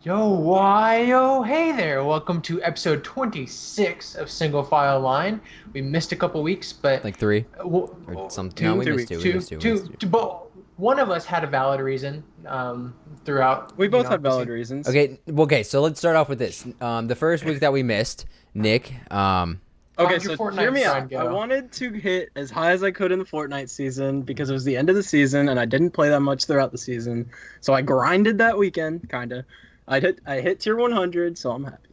Yo, hey there. Welcome to episode 26 of Single File Line. We missed a couple weeks, but Like three or some. No, two, we Two missed two. weeks. We missed two. We missed two. but one of us had a valid reason throughout, We both had the valid reasons. Okay. So let's start off with this. The first week that we missed, Nick. Okay, How'd your so Fortnite hear me grind out. I go? wanted to hit as high as I could in the Fortnite season because it was the end of the season and I didn't play that much throughout the season. So I grinded that weekend, kinda. I hit tier 100, so I'm happy.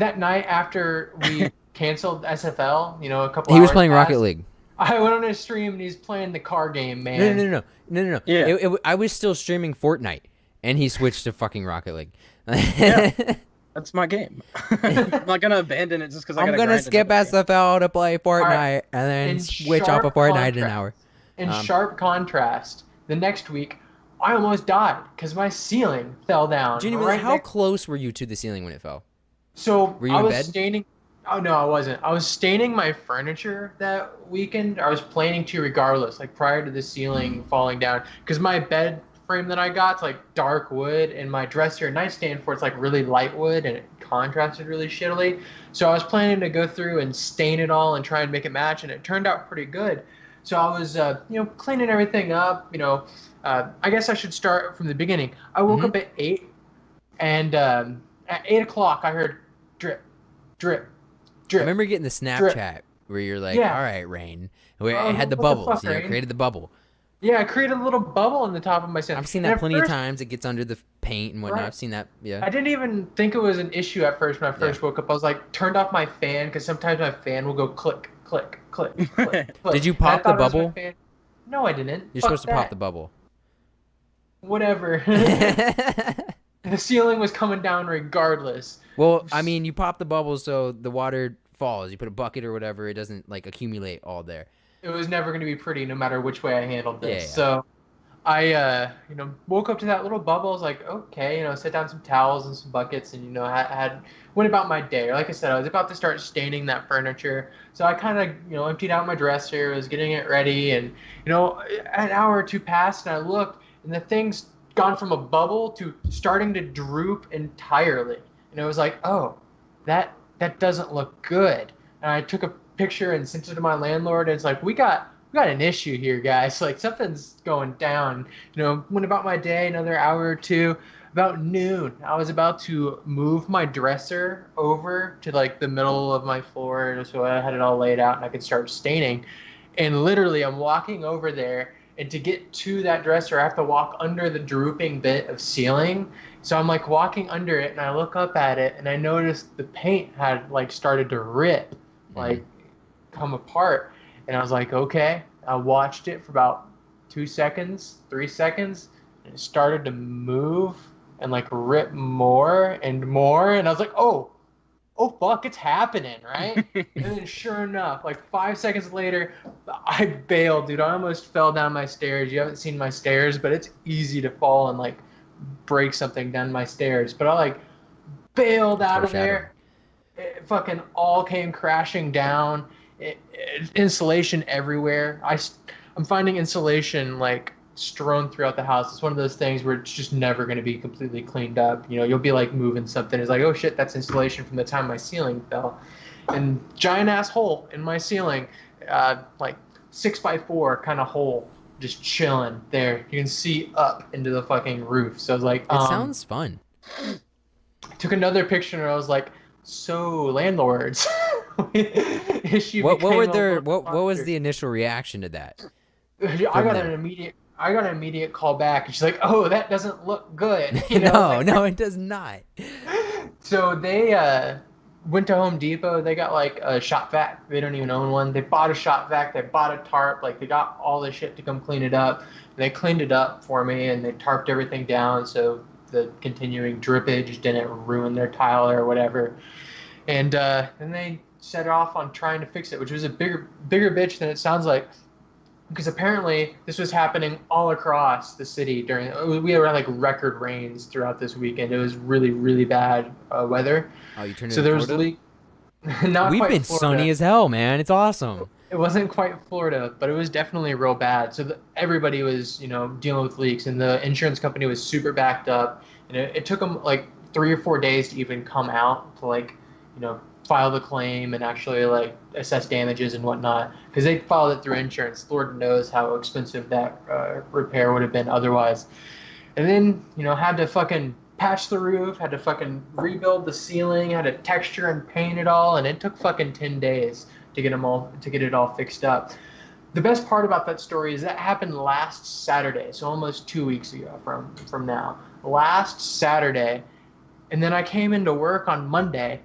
That night after we canceled SFL, a couple He was hours playing Rocket passed. League. I went on his stream and he's playing the car game, No, man. no, no, no, no, no, no. Yeah. I was still streaming Fortnite, and he switched to fucking Rocket League. Yeah. That's my game. I'm not gonna abandon it just because I'm gonna skip SFL to play Fortnite, and then In switch off of sharp Fortnite in an contrast- hour. In Um, sharp contrast, the next week, I almost died because my ceiling fell down. Genuinely, how next- close were you to the ceiling when it fell? So Were you I in was bed? staining. Oh no, I wasn't. I was staining my furniture that weekend. I was planning to regardless, like prior to the ceiling falling down, because my bed frame that I got's like dark wood, and my dresser and nightstand for it's like really light wood, and it contrasted really shittily. So I was planning to go through and stain it all and try and make it match, and it turned out pretty good. So I was, cleaning everything up. I guess I should start from the beginning. I woke up at 8, and at 8 o'clock I heard drip, drip, I drip. remember getting the Snapchat where you're like, Yeah. "All right, Rain." Where Oh, it had the what the bubbles. fuck, Rain? Created the bubble. Yeah, I created a little bubble in the top of my ceiling. I've seen And that at plenty of first, times. It gets under the paint and whatnot. Right. I've seen that. Yeah. I didn't even think it was an issue at first when I first woke up. I was like, turned off my fan because sometimes my fan will go click, click, click, click, click. Did you And I pop the thought it was my bubble? fan. No, I didn't. You're Fuck supposed to pop that. the bubble. Whatever. The ceiling was coming down regardless. Well, I mean, you pop the bubble so the water falls. You put a bucket or whatever. It doesn't like accumulate all there. It was never going to be pretty no matter which way I handled this. Yeah. So I, woke up to that little bubble. I was like, okay, set down some towels and some buckets and, went about my day. Like I said, I was about to start staining that furniture. So I kind of, emptied out my dresser, was getting it ready. And, an hour or two passed and I looked and the thing's gone from a bubble to starting to droop entirely. And it was like, oh, that doesn't look good. And I took a picture and sent it to my landlord and it's like we got an issue here, guys. Like something's going down. Went about my day, another hour or two. About noon, I was about to move my dresser over to like the middle of my floor so I had it all laid out and I could start staining. And literally I'm walking over there and to get to that dresser I have to walk under the drooping bit of ceiling. So I'm like walking under it and I look up at it and I noticed the paint had like started to rip, like come apart. And I was like, okay. I watched it for about 2 seconds, 3 seconds, and it started to move and like rip more and more. And I was like, oh fuck, it's happening, right? And then sure enough, like 5 seconds later, I bailed, dude. I almost fell down my stairs. You haven't seen my stairs, but it's easy to fall and like break something down my stairs. But I like bailed out of there. It fucking all came crashing down. Insulation everywhere. I'm finding insulation like strewn throughout the house. It's one of those things where it's just never going to be completely cleaned up. You'll be like moving something. It's like, oh shit, that's insulation from the time my ceiling fell. And giant ass hole in my ceiling, like 6x4 kind of hole, just chilling there. You can see up into the fucking roof. So I was like, It sounds fun. took another picture and I was like, so landlords. What was the initial reaction to that? I got an immediate call back, and she's like, "Oh, that doesn't look good." No, it does not. So they went to Home Depot. They got like a shop vac. They don't even own one. They bought a shop vac. They bought a tarp. Like they got all the shit to come clean it up. And they cleaned it up for me, and they tarped everything down so the continuing drippage didn't ruin their tile or whatever. And then they set off on trying to fix it, which was a bigger bitch than it sounds like. Because apparently this was happening all across the city we had like record rains throughout this weekend. It was really, really bad weather. Oh, you turned So into there was Florida? not We've quite been Florida. sunny as hell, man. It's awesome. It wasn't quite Florida, but it was definitely real bad. So everybody was, dealing with leaks, and the insurance company was super backed up. And it took them like 3 or 4 days to even come out to like, file the claim and actually like assess damages and whatnot, because they filed it through insurance. Lord knows how expensive that repair would have been otherwise. And then, had to fucking patch the roof, had to fucking rebuild the ceiling, had to texture and paint it all, and it took fucking 10 days to get it all fixed up. The best part about that story is that happened last Saturday, so almost 2 weeks ago from now. Last Saturday, and then I came into work on Monday,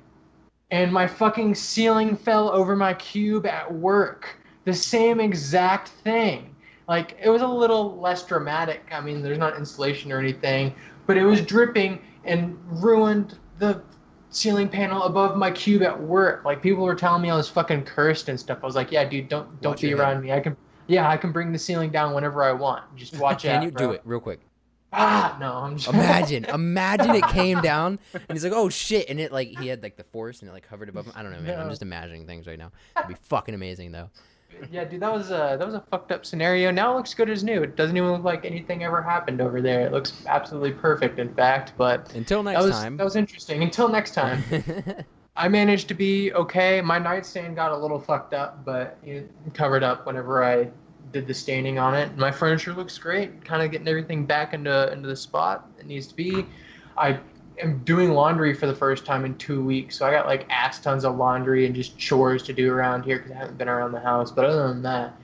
and my fucking ceiling fell over my cube at work. The same exact thing. Like, it was a little less dramatic. I mean, there's not insulation or anything, but it was dripping and ruined the ceiling panel above my cube at work. Like, people were telling me I was fucking cursed and stuff. I was like, yeah, dude, don't be around me. I can bring the ceiling down whenever I want. Just watch out. Can you bro. do it real quick? No, I'm just... Imagine it came down and he's like, oh shit, and it like he had like the force and it like hovered above him. I don't know, man. No. I'm just imagining things right now. It'd be fucking amazing though. Yeah, dude, that was a fucked up scenario. Now it looks good as new. It doesn't even look like anything ever happened over there. It looks absolutely perfect, in fact. But until next time. That was interesting. Until next time. I managed to be okay. My nightstand got a little fucked up, but it covered up whenever I did the staining on it. My furniture looks great. Kind of getting everything back into the spot it needs to be. I am doing laundry for the first time in 2 weeks, so I got like ass tons of laundry and just chores to do around here because I haven't been around the house. But other than that,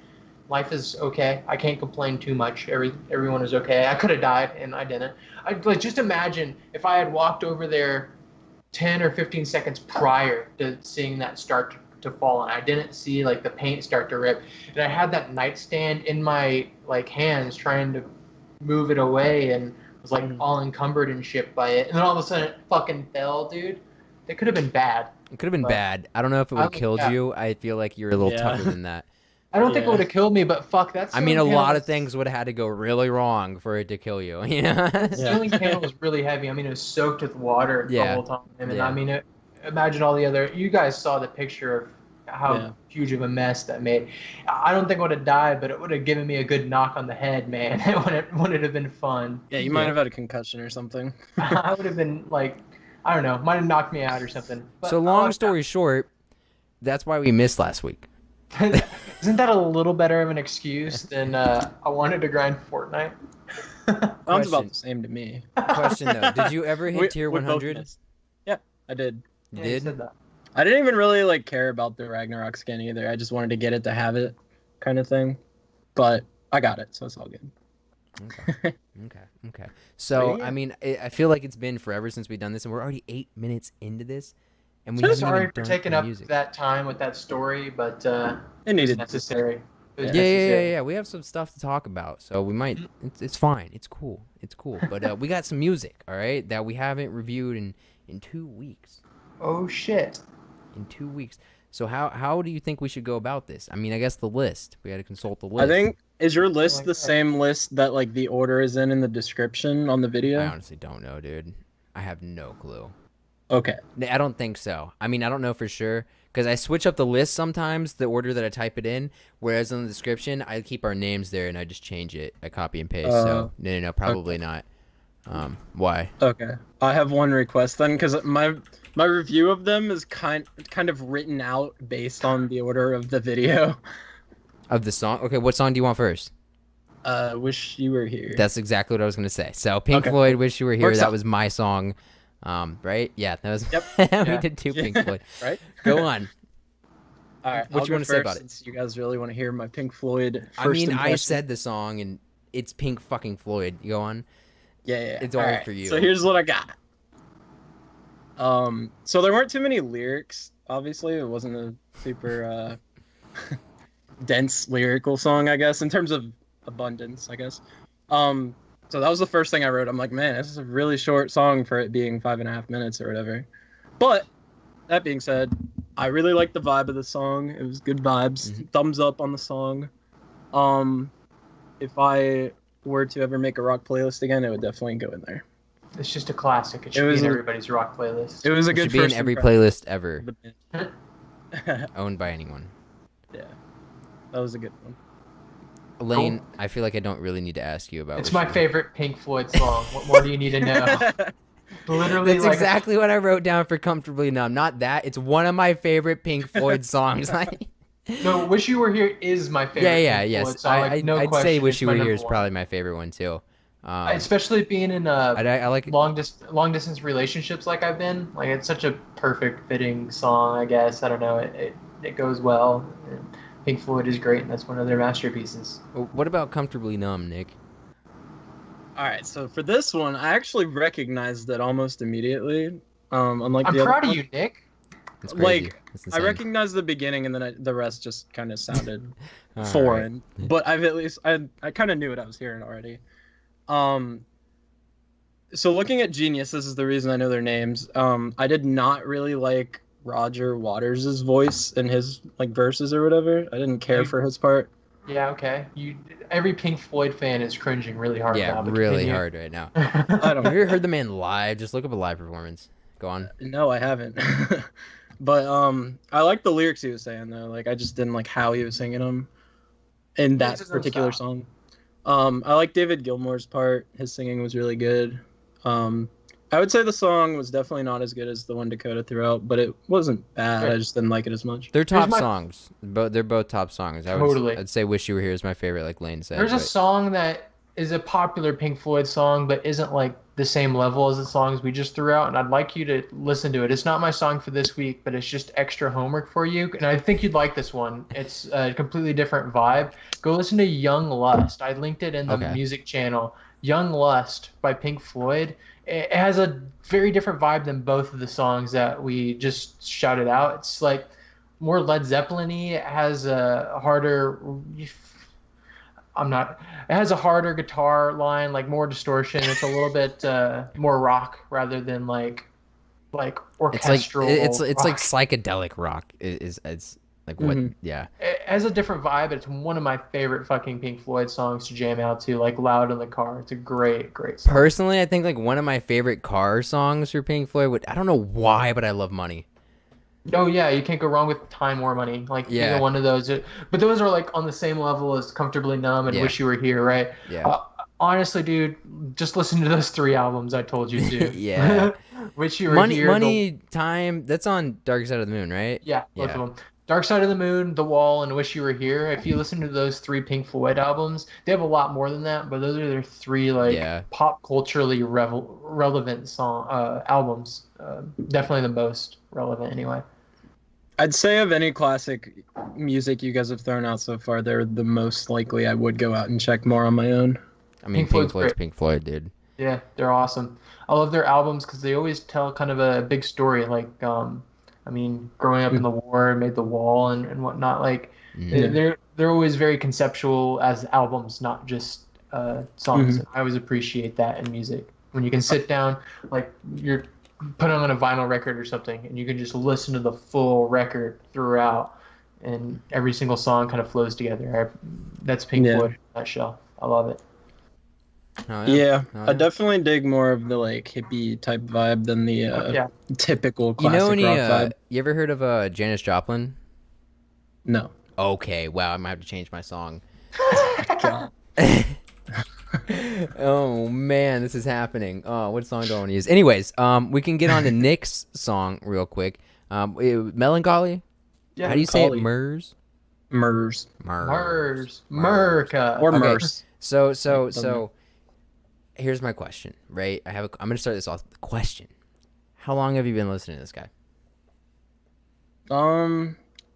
life is okay. I can't complain too much. Everyone is okay. I could have died and I didn't. I like just imagine if I had walked over there 10 or 15 seconds prior to seeing that start to fall, and I didn't see like the paint start to rip, and I had that nightstand in my like hands trying to move it away and was like all encumbered and shit by it, and then all of a sudden it fucking fell, dude. It could have been bad. It could have been bad. I don't know if it would have killed you. I feel like you're a little tougher than that. I don't think it would have killed me, but fuck, that's. I mean, a lot of things would have had to go really wrong for it to kill you. You know, the ceiling panel was really heavy. I mean, it was soaked with water the whole time, and I mean, imagine all the other. You guys saw the picture of how huge of a mess that made. I don't think I would have died, but it would have given me a good knock on the head, man. It wouldn't have been fun. Yeah, you might have had a concussion or something. I would have been like, I don't know, might have knocked me out or something. But so long story short, that's why we missed last week. Isn't that a little better of an excuse than I wanted to grind Fortnite? Sounds about the same to me. Question though, did you ever hit tier 100? Yeah, I did. You did? did? I didn't even really like care about the Ragnarok skin either. I just wanted to get it to have it, kind of thing. But I got it, so it's all good. Okay. So I mean, I feel like it's been forever since we've done this, and we're already 8 minutes into this, and we haven't sorry even for done taking the up music. that time with that story, but it needed necessary. Yeah. We have some stuff to talk about, so we might. It's fine. It's cool. But we got some music, all right, that we haven't reviewed in 2 weeks. Oh shit. In 2 weeks. So how do you think we should go about this? I mean, I guess the list. We had to consult the list. I think, is your list the same list that like the order is in the description on the video? I honestly don't know, dude. I have no clue. Okay. I don't think so. I mean, I don't know for sure because I switch up the list sometimes, the order that I type it in, whereas in the description, I keep our names there and I just change it. I copy and paste. So no, probably not. Why? Okay. I have one request then, because my review of them is kind of written out based on the order of the video. Of the song? Okay, what song do you want first? Wish You Were Here. That's exactly what I was gonna say. So Pink Floyd, Wish You Were Here. That was my song. Right? Yeah, that was. Yep. We did two Pink Floyd. Right? Go on. All right. What you want to say about it? Since you guys really want to hear my Pink Floyd first I mean, impression. I said the song, and it's Pink fucking Floyd. You go on. Yeah. It's all for you. So here's what I got. So there weren't too many lyrics. Obviously, it wasn't a super dense lyrical song, I guess, in terms of abundance, I guess. So that was the first thing I wrote. I'm like, man, this is a really short song for it being 5.5 minutes or whatever. But that being said, I really liked the vibe of the song. It was good vibes. Mm-hmm. Thumbs up on the song. If I were to ever make a rock playlist again, it would definitely go in there. It's just a classic. It should be in everybody's rock playlist. It was a It good should be in first every impression. playlist ever Yeah, owned by anyone. that was a good one. Elaine, I feel like I don't really need to ask you about. It's Wish my You Were- favorite Pink Floyd song. What more do you need to know? Literally, That's like exactly what I wrote down for Comfortably Numb. Not that. It's one of my favorite Pink Floyd songs. Like, no, Wish You Were Here is my yeah, favorite yeah, Pink yes. Floyd song. Like no I'd say question, Wish it's You my Were Here number is one. probably my favorite one too. Especially being in I like. long distance relationships like I've been. Like it's such a perfect fitting song. I guess I don't know. It goes well. And Pink Floyd is great, and that's one of their masterpieces. What about Comfortably Numb, Nick? All right, so for this one, I actually recognized it almost immediately. Unlike I'm the other proud of one. you, Nick. That's crazy. Like That's I insane. recognized the beginning, and then the rest just kind of sounded All foreign. right. But I've at least I kind of knew what I was hearing already. Um, so looking at Genius, this is the reason I know their names. I did not really like Roger Waters' voice in his like verses or whatever. I didn't care You, for his part. yeah, okay. Every Pink Floyd fan is cringing really hard Yeah, now. But really continue. hard right now. I don't. Have you ever heard the man live? Just look up a live performance. Go on. No, I haven't. But I like the lyrics he was saying though. Like I just didn't like how he was singing them in It's that his own particular style. song. I like David Gilmour's part. His singing was really good. I would say the song was definitely not as good as the one Dakoteh threw out, but it wasn't bad. I just didn't like it as much. They're top my- songs. They're both top songs. Totally. I'd say "Wish You Were Here" is my favorite, like Lane said. There's a but- song that is a popular Pink Floyd song, but isn't like the same level as the songs we just threw out. And I'd like you to listen to it. It's not my song for this week, but it's just extra homework for you. And I think you'd like this one. It's a completely different vibe. Go listen to Young Lust. I linked it in the Okay. music channel. Young Lust by Pink Floyd. It has a very different vibe than both of the songs that we just shouted out. It's like more Led Zeppelin-y. It has a harder. It has a harder guitar line, like more distortion. It's a little bit more rock rather than like It's orchestral. like it's like rock. psychedelic rock. It's like what? Mhm. Yeah. It has a different vibe. It's one of my favorite fucking Pink Floyd songs to jam out to, like loud in the car. It's a great song. Personally, I think like one of my favorite car songs for Pink Floyd. I don't know why, but I love "Money." Oh yeah, you can't go wrong with Time or Money. Like Yeah. either one of those. But those are like on the same level as Comfortably Numb and Yeah. Wish You Were Here, right? Yeah. Honestly, dude, just listen to those 3 albums I told you to. Yeah. Wish You Were Money, Here. Money, Time. That's on Dark Side of the Moon, right? Yeah, both Yeah. of them. Dark Side of the Moon, The Wall, and Wish You Were Here. If you listen to those 3 Pink Floyd albums, they have a lot more than that, but those are their 3 like Yeah. pop culturally relevant albums. Definitely the most relevant, anyway. I'd say of any classic music you guys have thrown out so far, they're the most likely I would go out and check more on my own. I mean, Pink Floyd's Floyd's great. Pink Floyd, dude. Yeah, they're awesome. I love their albums because they always tell kind of a big story. Like, I mean, growing up in the war, made The Wall and whatnot. Like, Mhm. they're always very conceptual as albums, not just songs. Mhm. And I always appreciate that in music when you can sit down, like you're putting on a vinyl record or something, and you can just listen to the full record throughout, and every single song kind of flows together. That's Pink Yeah. Floyd in a nutshell. I love it. Oh, Yeah, Oh, I definitely dig more of the like hippie type vibe than the Yeah. typical You classic know any? rock vibe. You ever heard of Janis Joplin? No. Okay, wow, I might have to change my song. God. Oh man, this is happening. Oh, what song do I want to use? Anyways, we can get on to Nick's song real quick. Melancholy. Yeah. How do you say it? Melancholy. Mers. Mers Mers. Merca. or Okay. Mers. So here's my question, right? I'm gonna start this off with a question. How long have you been listening to this guy?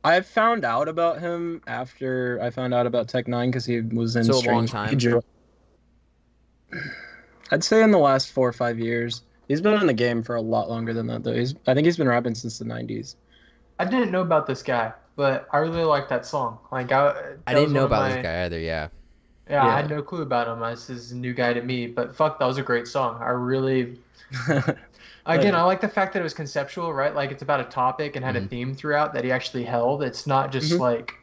I found out about him after I found out about Tech Nine because he was in So a long Strange time? Angel. I'd say in the last 4 or 5 years. He's been in the game for a lot longer than that, though. I think he's been rapping since the 90s. I didn't know about this guy, but I really like that song. Like I that didn't was know one of about this my- guy either. Yeah. Yeah, I Yeah. had no clue about him. This is a new guy to me, but fuck, that was a great song. I really, again, I like the fact that it was conceptual, right? Like it's about a topic and had a Mhm. theme throughout that he actually held. It's not just Mhm. like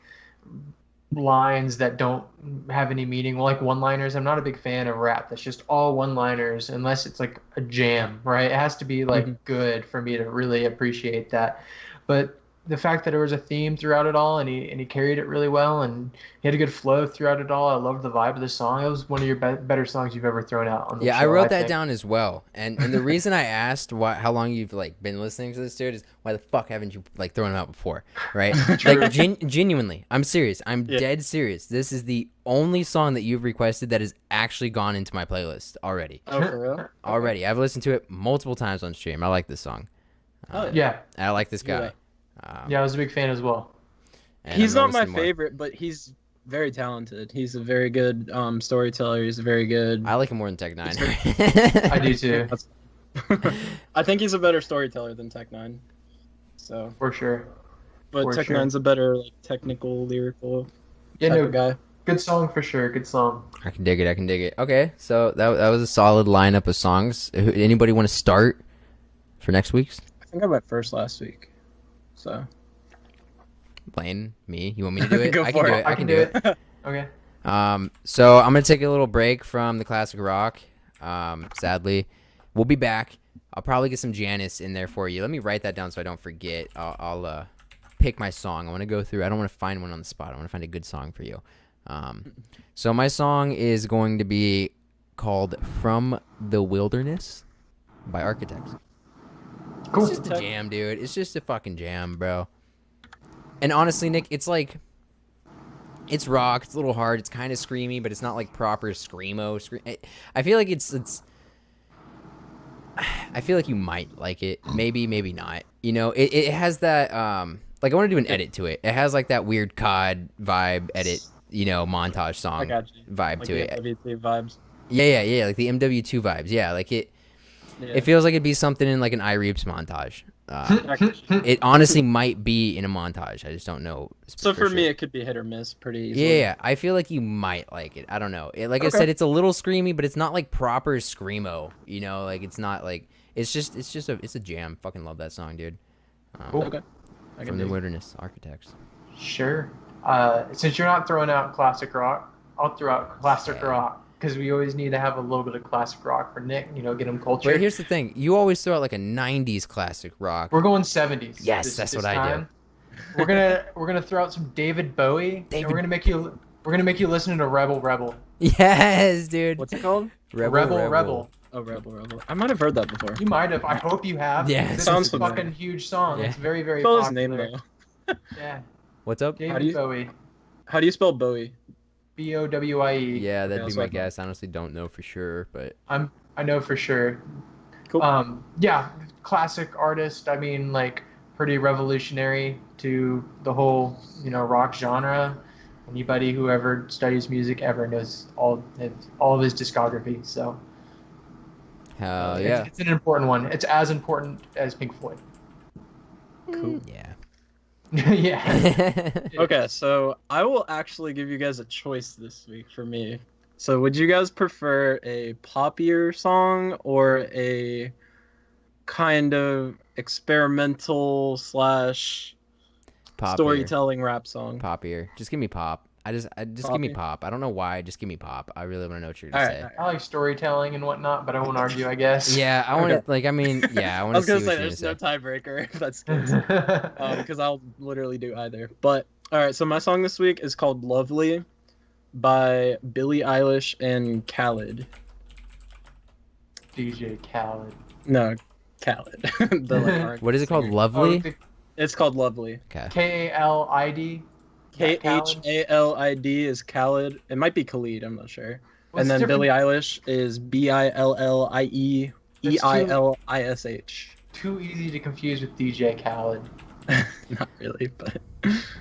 lines that don't have any meaning, like one-liners. I'm not a big fan of rap that's just all one-liners unless it's like a jam, right? It has to be like Mhm. good for me to really appreciate that. But the fact that there was a theme throughout it all, and he carried it really well, and he had a good flow throughout it all. I loved the vibe of the song. It was one of your better songs you've ever thrown out on the Yeah, show. I wrote I that think. down as well. And the reason I asked how long you've like been listening to this dude is why the fuck haven't you like thrown him out before, right? Like genuinely, I'm serious. I'm dead serious. This is the only song that you've requested that has actually gone into my playlist already. Oh, for real? Already, I've listened to it multiple times on stream. I like this song. Yeah, I like this guy. Yeah. yeah, I was a big fan as well. And He's I'm gonna not my listen more. favorite, but he's very talented. He's a very good storyteller. He's a very good. I like him more than Tech Nine. I do too, I think he's a better storyteller than Tech Nine. So, for sure. but For Tech sure. Nine's a better like technical, lyrical Yeah, type no, of guy. good song for sure. Good song. I can dig it. I can dig it. Okay, so that was a solid lineup of songs. Anybody want to start for next week's? I think I went first last week. So Blaine, me. You want me to do it? Go I can for do it. it. I can do it. Okay. So I'm gonna take a little break from the classic rock. Sadly, we'll be back. I'll probably get some Janice in there for you. Let me write that down so I don't forget. I'll pick my song. I want to go through. I don't want to find one on the spot. I want to find a good song for you. So my song is going to be called "From the Wilderness" by Architects. Cool. It's just a jam, dude. It's just a fucking jam, bro. And honestly, Nick, it's like, it's rock. It's a little hard. It's kind of screamy, but it's not like proper screamo. I feel like it's. I feel like you might like it. Maybe, maybe not. You know, it has that. Like I want to do an edit to it. It has like that weird COD vibe edit. You know, montage I song got you. vibe Like to the it. WT vibes. Yeah. Like the MW2 vibes. Yeah, like it. Yeah. It feels like it'd be something in like an iReeps montage. I got you. It honestly might be in a montage. I just don't know. So for me, sure. it could be hit or miss pretty easily. Yeah, I feel like you might like it. I don't know. Like I Okay. said, it's a little screamy, but it's not like proper screamo. You know, like it's not like it's a jam. Fucking love that song, dude. Cool. Okay. I From can the dig it. Wilderness Architects. Sure. Since you're not throwing out classic rock, I'll throw out classic Okay. rock because we always need to have a little bit of classic rock for Nick. You know, get him culture. Wait, here's the thing. You always throw out like a '90s classic rock. We're going 70s. Yes, that's what I do. We're gonna throw out some David Bowie. And we're gonna make you listen to Rebel Rebel. Yes, dude. What's it called? Rebel. Oh, Rebel. I might have heard that before. You might have. I hope you have. Yeah, because sounds it's a familiar. fucking huge song. Yeah. It's very, very Spell his popular. name though. Yeah, What's up? David do you- Bowie. How do you spell Bowie? Bowie. Yeah, that'd Okay, be so my I- guess. I honestly don't know for sure, but I know for sure. Cool. Yeah, classic artist. I mean, like pretty revolutionary to the whole, rock genre. Anybody who ever studies music ever knows all of his discography. So hell yeah. it's an important one. It's as important as Pink Floyd. Cool. Yeah. Yeah. Okay, so I will actually give you guys a choice this week for me. So would you guys prefer a poppier song or a kind of experimental / Pop storytelling rap song? Pop here. Just give me pop. Just give me Poppy? pop. I don't know why. Just give me pop. I really want to know what you're All gonna right, say. all right. I like storytelling and whatnot, but I won't argue, I guess. Yeah, I want to Okay. I want I to was see gonna what say you're there's no say. tiebreaker if that's good. Because I'll literally do either. But all right, so my song this week is called "Lovely" by Billie Eilish and Khalid. DJ Khaled. No, Khalid. The, like, R&B What is it called? singer. Lovely? Oh, It's called "Lovely." Okay. Kalid. Khalid is Khalid. It might be Khalid. I'm not sure. What's And then different- Billie Eilish is Billie Eilish. Too easy to confuse with DJ Khaled. Not really, but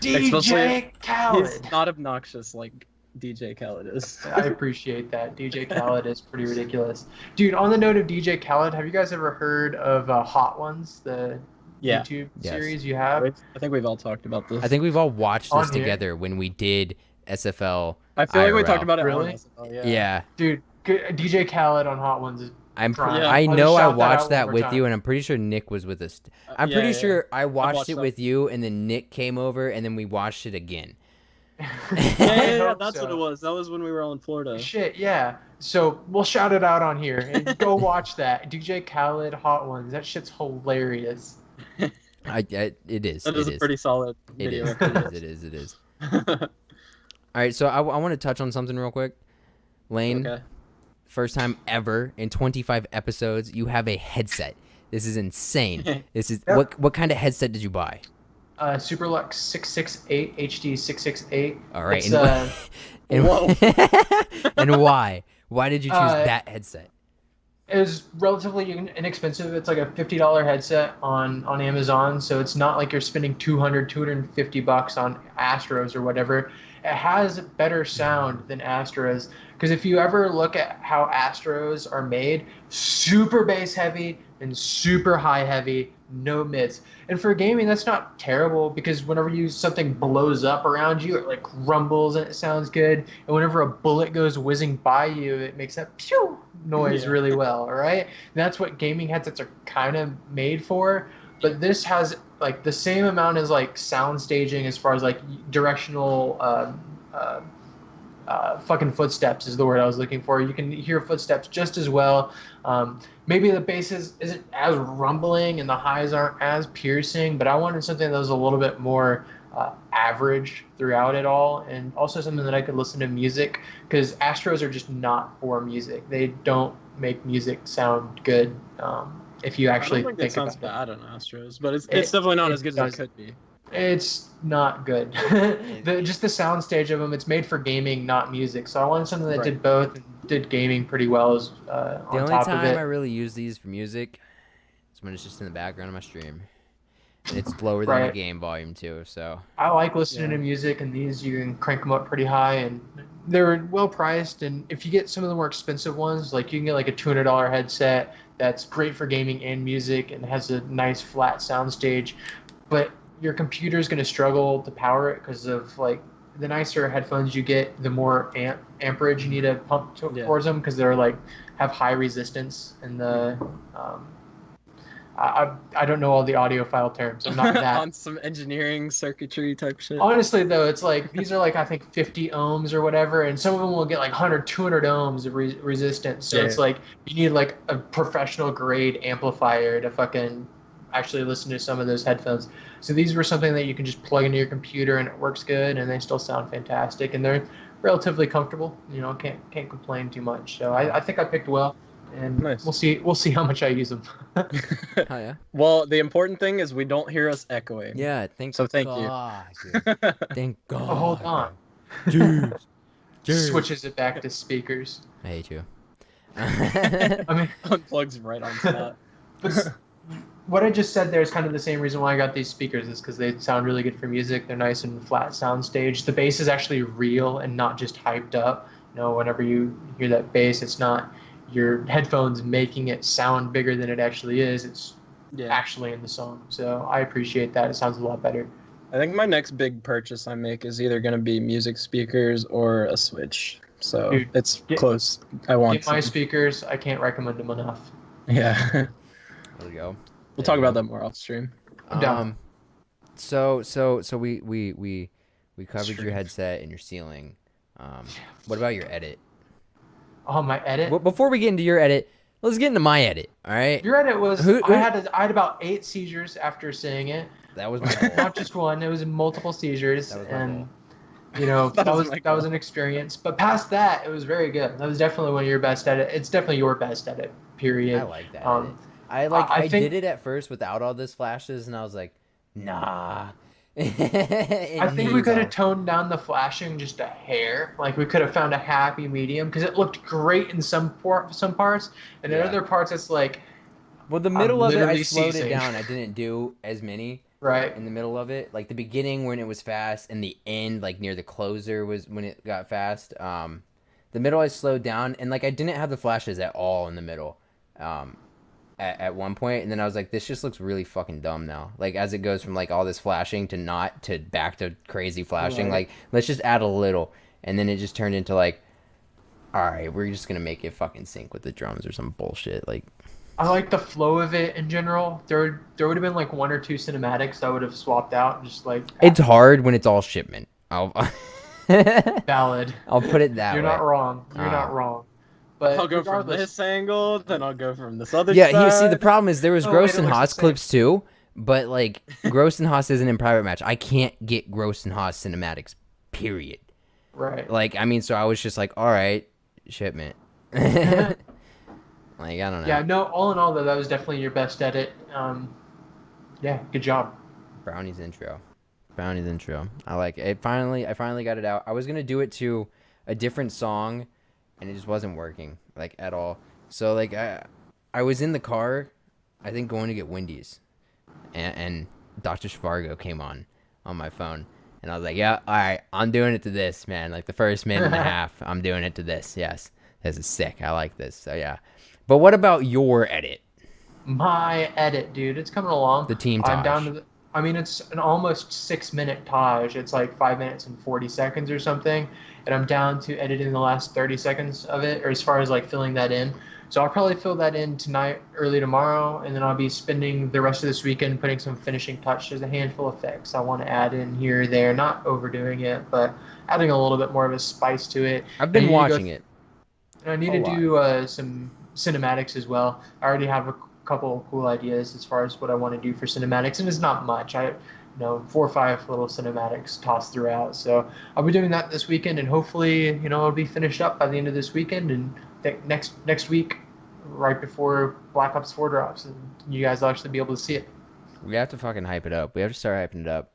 DJ Especially- Khaled. he's not obnoxious like DJ Khaled is. I appreciate that. DJ Khaled is pretty ridiculous. Dude, on the note of DJ Khaled, have you guys ever heard of Hot Ones, the Yeah, YouTube Yes. series you have? I think we've all talked about this. I think we've all watched On this here? together when we did SFL. I feel like we IRL. talked about it. Really? On SFL, Yeah. Dude, DJ Khaled on Hot Ones is Yeah. I I'll know just I shout that out watched one that more with time. you, and I'm pretty sure Nick was with us. I'm yeah, pretty yeah. sure I watched watched it that. with you, and then Nick came over, and then we watched it again. yeah, I hope that's what so. it was. That was when we were all in Florida. Shit, yeah. So we'll shout it out on here. And go watch that. DJ Khaled Hot Ones. That shit's hilarious. It is. That It is a is. pretty solid It video. is. It is. It is. It is. All right, so I want to touch on something real quick. Lane, Okay. first time ever in 25 episodes, you have a headset. This is insane. This is Yep. what kind of headset did you buy? Superlux 668 HD 668. All right, It's, and why? Why did you choose that headset? It was relatively inexpensive. It's like a $50 headset on Amazon, so it's not like you're spending $250 on Astros or whatever. It has better sound than Astros, because if you ever look at how Astros are made, super bass heavy and super high heavy, no mids. And for gaming, that's not terrible, because whenever something blows up around you, it like rumbles and it sounds good. And whenever a bullet goes whizzing by you, it makes that pew noise really well, all right? And that's what gaming headsets are kind of made for. But this has like the same amount as like sound staging as far as like directional fucking footsteps is the word I was looking for. You can hear footsteps just as well. Maybe the bass isn't as rumbling and the highs aren't as piercing, but I wanted something that was a little bit more average throughout it all, and also something that I could listen to music, because Astros are just not for music. They don't make music sound good. If you actually I don't think it sounds about bad on Astros, but it's definitely not as good as it could be. It's not good. Just the sound stage of them, it's made for gaming, not music. So I wanted something that did both and did gaming pretty well as, The on only top of time it. I really use these for music is when it's just in the background of my stream. And it's lower than my game volume too, so. I like listening to music, and these you can crank them up pretty high, and they're well priced. And if you get some of the more expensive ones, like you can get like a $200 headset that's great for gaming and music and has a nice flat sound stage, but your computer is going to struggle to power it because of like the nicer headphones you get, the more amperage you need to pump towards them, because they're like have high resistance, and the I don't know all the audiophile terms. I'm not that. On some engineering circuitry type shit. Honestly, though, it's like these are like I think 50 ohms or whatever, and some of them will get like 100, 200 ohms of resistance. So it's like you need like a professional grade amplifier to fucking actually listen to some of those headphones. So these were something that you can just plug into your computer and it works good, and they still sound fantastic, and they're relatively comfortable. You know, can't complain too much. So I think I picked well. And we'll see how much I use them. Oh, yeah. Well, the important thing is we don't hear us echoing. Yeah, thank you. Dude. Thank God. Oh, hold on. Jeez. Switches it back to speakers. I hate you. I mean, unplugs right on spot. But what I just said there is kind of the same reason why I got these speakers, is because they sound really good for music. They're nice and flat sound stage. The bass is actually real and not just hyped up. You know, whenever you hear that bass, it's not your headphones making it sound bigger than it actually is. It's actually in the song. So I appreciate that. It sounds a lot better. I think my next big purchase I make is either going to be music speakers or a Switch. So Dude, it's close. I want get my speakers. I can't recommend them enough. Yeah. There we go. We'll talk about that more off stream. I'm down. So we covered your headset and your ceiling. What about your edit? Oh, my edit? Well, before we get into your edit, let's get into my edit. All right. Your edit was I had about 8 seizures after saying it. That was my goal. Not just one. It was multiple seizures, That was my and you know that was an experience. But past that, it was very good. That was definitely one of your best edit. It's definitely your best edit. Period. I like that. Edit. I did it at first without all this flashes, and I was like, nah. I think we could have toned down the flashing just a hair. Like we could have found a happy medium, because it looked great in some parts, and in other parts it's like. Well, the middle of it, I slowed it down. I didn't do as many. Right. In the middle of it, like the beginning when it was fast, and the end, like near the closer, was when it got fast. The middle I slowed down, and like I didn't have the flashes at all in the middle. At one point, and then I was like, this just looks really fucking dumb now. Like as it goes from like all this flashing to back to crazy flashing, like let's just add a little, and then it just turned into like, all right, we're just gonna make it fucking sync with the drums or some bullshit. Like, I like the flow of it in general. There would have been like 1 or 2 cinematics I would have swapped out, just like. It's hard when it's all shipment. Valid. I'll put it that way. You're not wrong. You're not wrong. But I'll go from this angle, then I'll go from this other side. side. See, the problem is there was Gross and Haas clips too, But like Gross and Haas isn't in private match. I can't get Gross and Haas cinematics. Period. Right. Like, I mean, so I was just like, all right, shipment. Like, I don't know. Yeah, no, all in all, though, that was definitely your best edit. Yeah, good job. Brownie's intro. I like it. I finally got it out. I was gonna do it to a different song, and it just wasn't working like at all. So like I was in the car, I think going to get Wendy's, and Dr. Zhivago came on my phone, and I was like, yeah, all right, I'm doing it to this, man. Like the first minute and a half, I'm doing it to this. Yes, this is sick. I like this. So yeah. But what about your edit? My edit, dude, it's coming along. The team I'm Taj. down to I mean, it's an almost 6 minute Taj. It's like 5 minutes and 40 seconds or something. And I'm down to editing the last 30 seconds of it, or as far as like filling that in. So I'll probably fill that in tonight, early tomorrow, and then I'll be spending the rest of this weekend putting some finishing touches, a handful of effects I want to add in here or there, not overdoing it, but adding a little bit more of a spice to it. I've been watching it. And I need to do some cinematics as well. I already have a couple of cool ideas as far as what I want to do for cinematics, and it's not much. 4 or 5 little cinematics tossed throughout. So I'll be doing that this weekend, and hopefully, it'll be finished up by the end of this weekend, and next week, right before Black Ops 4 drops, and you guys will actually be able to see it. We have to fucking hype it up. We have to start hyping it up.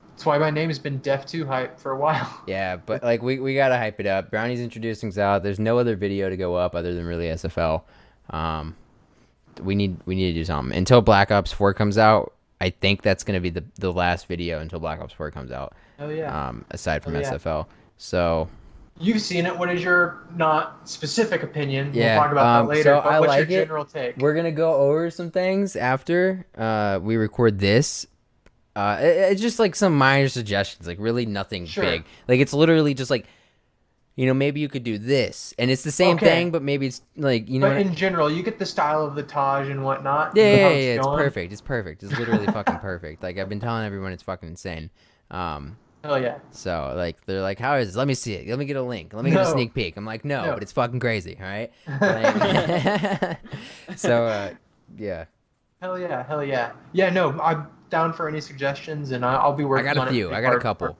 That's why my name has been Def2 Hype for a while. Yeah, but like we gotta hype it up. Brownie's introducing out. There's no other video to go up other than really SFL. We need to do something until Black Ops 4 comes out. I think that's gonna be the last video until Black Ops 4 comes out. Oh yeah. Aside from SFL, so you've seen it. What is your not specific opinion? Yeah, we'll talk about that later. So but I what's like your it. general take? We're gonna go over some things after we record this. It's just like some minor suggestions, like really nothing big. Like it's literally just like, maybe you could do this, and it's the same thing, but maybe it's like But in general, you get the style of the Taj and whatnot. Yeah, it's perfect. It's perfect. It's literally fucking perfect. Like I've been telling everyone, it's fucking insane. Hell yeah. So like they're like, how is this? Let me see it. Let me get a link. Let me get a sneak peek. I'm like, no, but it's fucking crazy. All right. Like, so yeah. Hell yeah. Yeah, no, I'm down for any suggestions, and I'll be working on it. I got a few. I got a couple.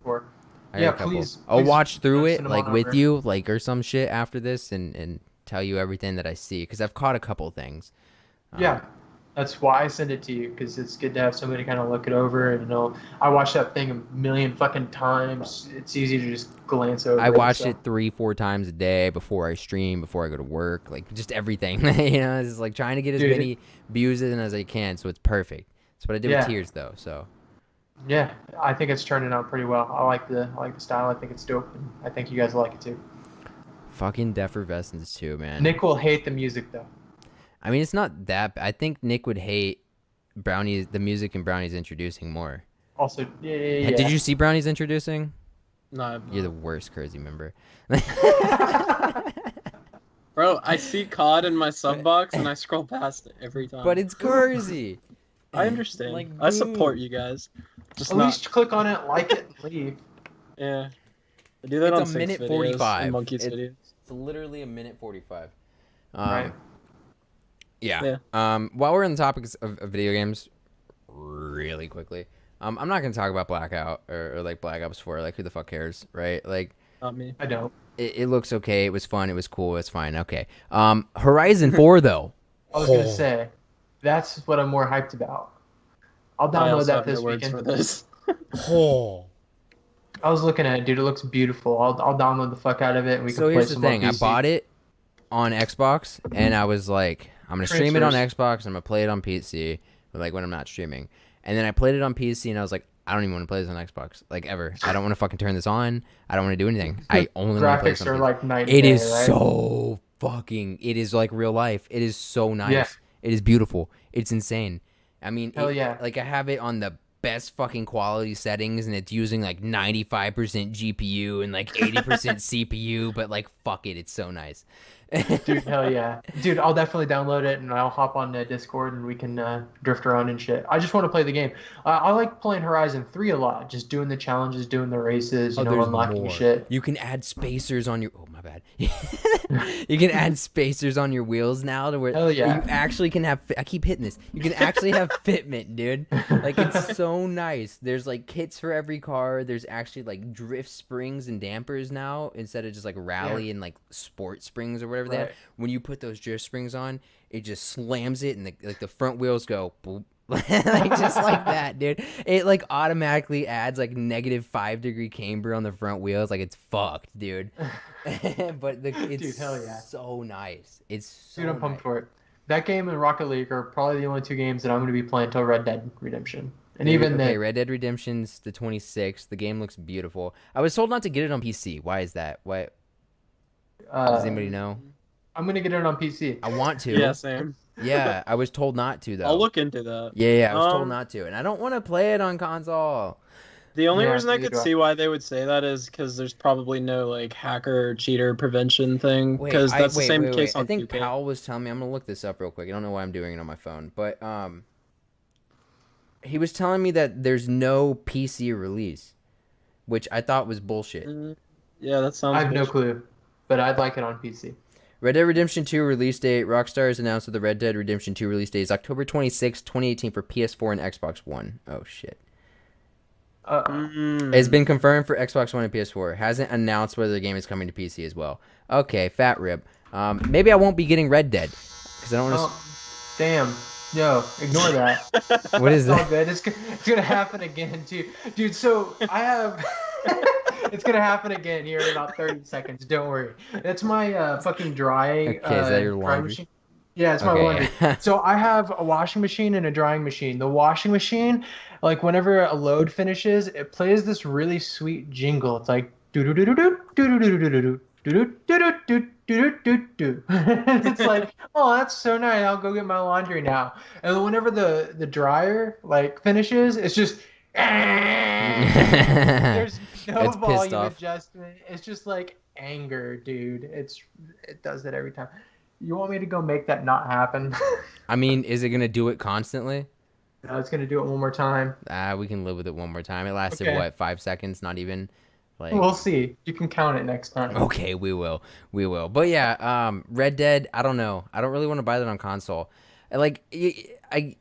Please. I'll watch through it like with you, like or some shit after this, and tell you everything that I see because I've caught a couple things. Yeah, that's why I send it to you, because it's good to have somebody kind of look it over. And I watch that thing a million fucking times. It's easy to just glance over. I watched it 3-4 times a day before I stream, before I go to work, like just everything. It's just like trying to get as many views in as I can, so it's perfect. That's what I did with Tears though. So. Yeah, I think it's turning out pretty well. I like the style. I think it's dope, and I think you guys will like it too. Fucking Defervescence too, man. Nick will hate the music though. I mean, it's not that. I think Nick would hate Brownie's the music and Brownie's introducing more. Also, yeah. Did you see Brownie's introducing? No. You're the worst Kerzy member. Bro, I see COD in my sub box and I scroll past it every time. But it's Kerzy. I understand. Like, I support you guys. Just at least click on it, like it, and leave. Yeah. I do that on It's a minute 45. Monkeys videos. It's literally a minute 45. Right. Yeah. While we're on the topics of video games, really quickly, I'm not gonna talk about Blackout or like Black Ops 4. Like, who the fuck cares, right? Like, not me. I don't. It looks okay. It was fun. It was cool. It's fine. Okay. Horizon 4 though. I was gonna say, that's what I'm more hyped about. I'll download that this weekend. For this. I was looking at it, dude. It looks beautiful. I'll download the fuck out of it, and we can play some more. So here's the thing. I bought it on Xbox, and I was like, I'm gonna stream it on Xbox. I'm gonna play it on PC, like when I'm not streaming. And then I played it on PC, and I was like, I don't even want to play this on Xbox, like ever. I don't want to fucking turn this on. I don't want to do anything. I only want to play something. Graphics are like night and It day, is right? so fucking. It is like real life. It is so nice. Yeah. It is beautiful. It's insane. I mean, Hell yeah. Like I have it on the best fucking quality settings, and it's using like 95% GPU and like 80% CPU, but like fuck it, it's so nice. Dude, hell yeah. Dude, I'll definitely download it, and I'll hop on Discord, and we can drift around and shit. I just want to play the game. I like playing Horizon 3 a lot, just doing the challenges, doing the races, unlocking shit. You can add spacers on your... Oh, my my bad. You can add spacers on your wheels now to where Hell yeah. you actually can have. I keep hitting this. You can actually have fitment, dude. Like it's so nice. There's like kits for every car. There's actually like drift springs and dampers now instead of just like rally and like sport springs or whatever they have. When you put those drift springs on, it just slams it and the front wheels go boop. Like just like that, dude. It like automatically adds like -5-degree camber on the front wheels. Like it's fucked, dude. But it's dude, hell yeah. so nice. It's so Dude, I'm pumped for it. That game and Rocket League are probably the only two games that I'm going to be playing until Red Dead Redemption. And even then, Red Dead Redemption's the 26th. The game looks beautiful. I was told not to get it on PC. Why is that? Why? Does anybody know? I'm going to get it on PC. I want to. Yeah, same. Yeah, I was told not to though. I'll look into that. Yeah, I was told not to, and I don't want to play it on console. The only Yeah, reason I could neither do I. see why they would say that is because there's probably no like hacker or cheater prevention thing. Wait, Because that's the same wait. case on I think 2K. Powell was telling me. I'm gonna look this up real quick. I don't know why I'm doing it on my phone, but he was telling me that there's no PC release, which I thought was bullshit. Yeah, that sounds. I have no bullshit. clue, but I'd like it on PC. Red Dead Redemption 2 release date. Rockstar has announced that the Red Dead Redemption 2 release date is October 26, 2018 for PS4 and Xbox One. Oh, shit. It's been confirmed for Xbox One and PS4. Hasn't announced whether the game is coming to PC as well. Okay, fat rib. Maybe I won't be getting Red Dead. Because I don't want to... Damn. Yo, ignore that. What is It's all that? good. It's going to happen again, too. Dude, so I have... It's going to happen again here in about 30 seconds. Don't worry. That's my fucking drying Okay, is that your drying laundry? machine. Yeah, it's my laundry. So I have a washing machine and a drying machine. The washing machine, like whenever a load finishes, it plays this really sweet jingle. It's like do do do do do do do do do do do do do do do. It's like, oh, that's so nice. I'll go get my laundry now. And then whenever the dryer like finishes, it's just there's no It's pissed volume off. adjustment. It's just like anger, dude. It does that every time. You want me to go make that not happen? I mean, is it going to do it constantly? No, it's gonna do it one more time. We can live with it one more time. It lasted, Okay. what, 5 seconds? Not even? Like... We'll see. You can count it next time. Okay, we will. But yeah, Red Dead, I don't know. I don't really want to buy that on console. Like, I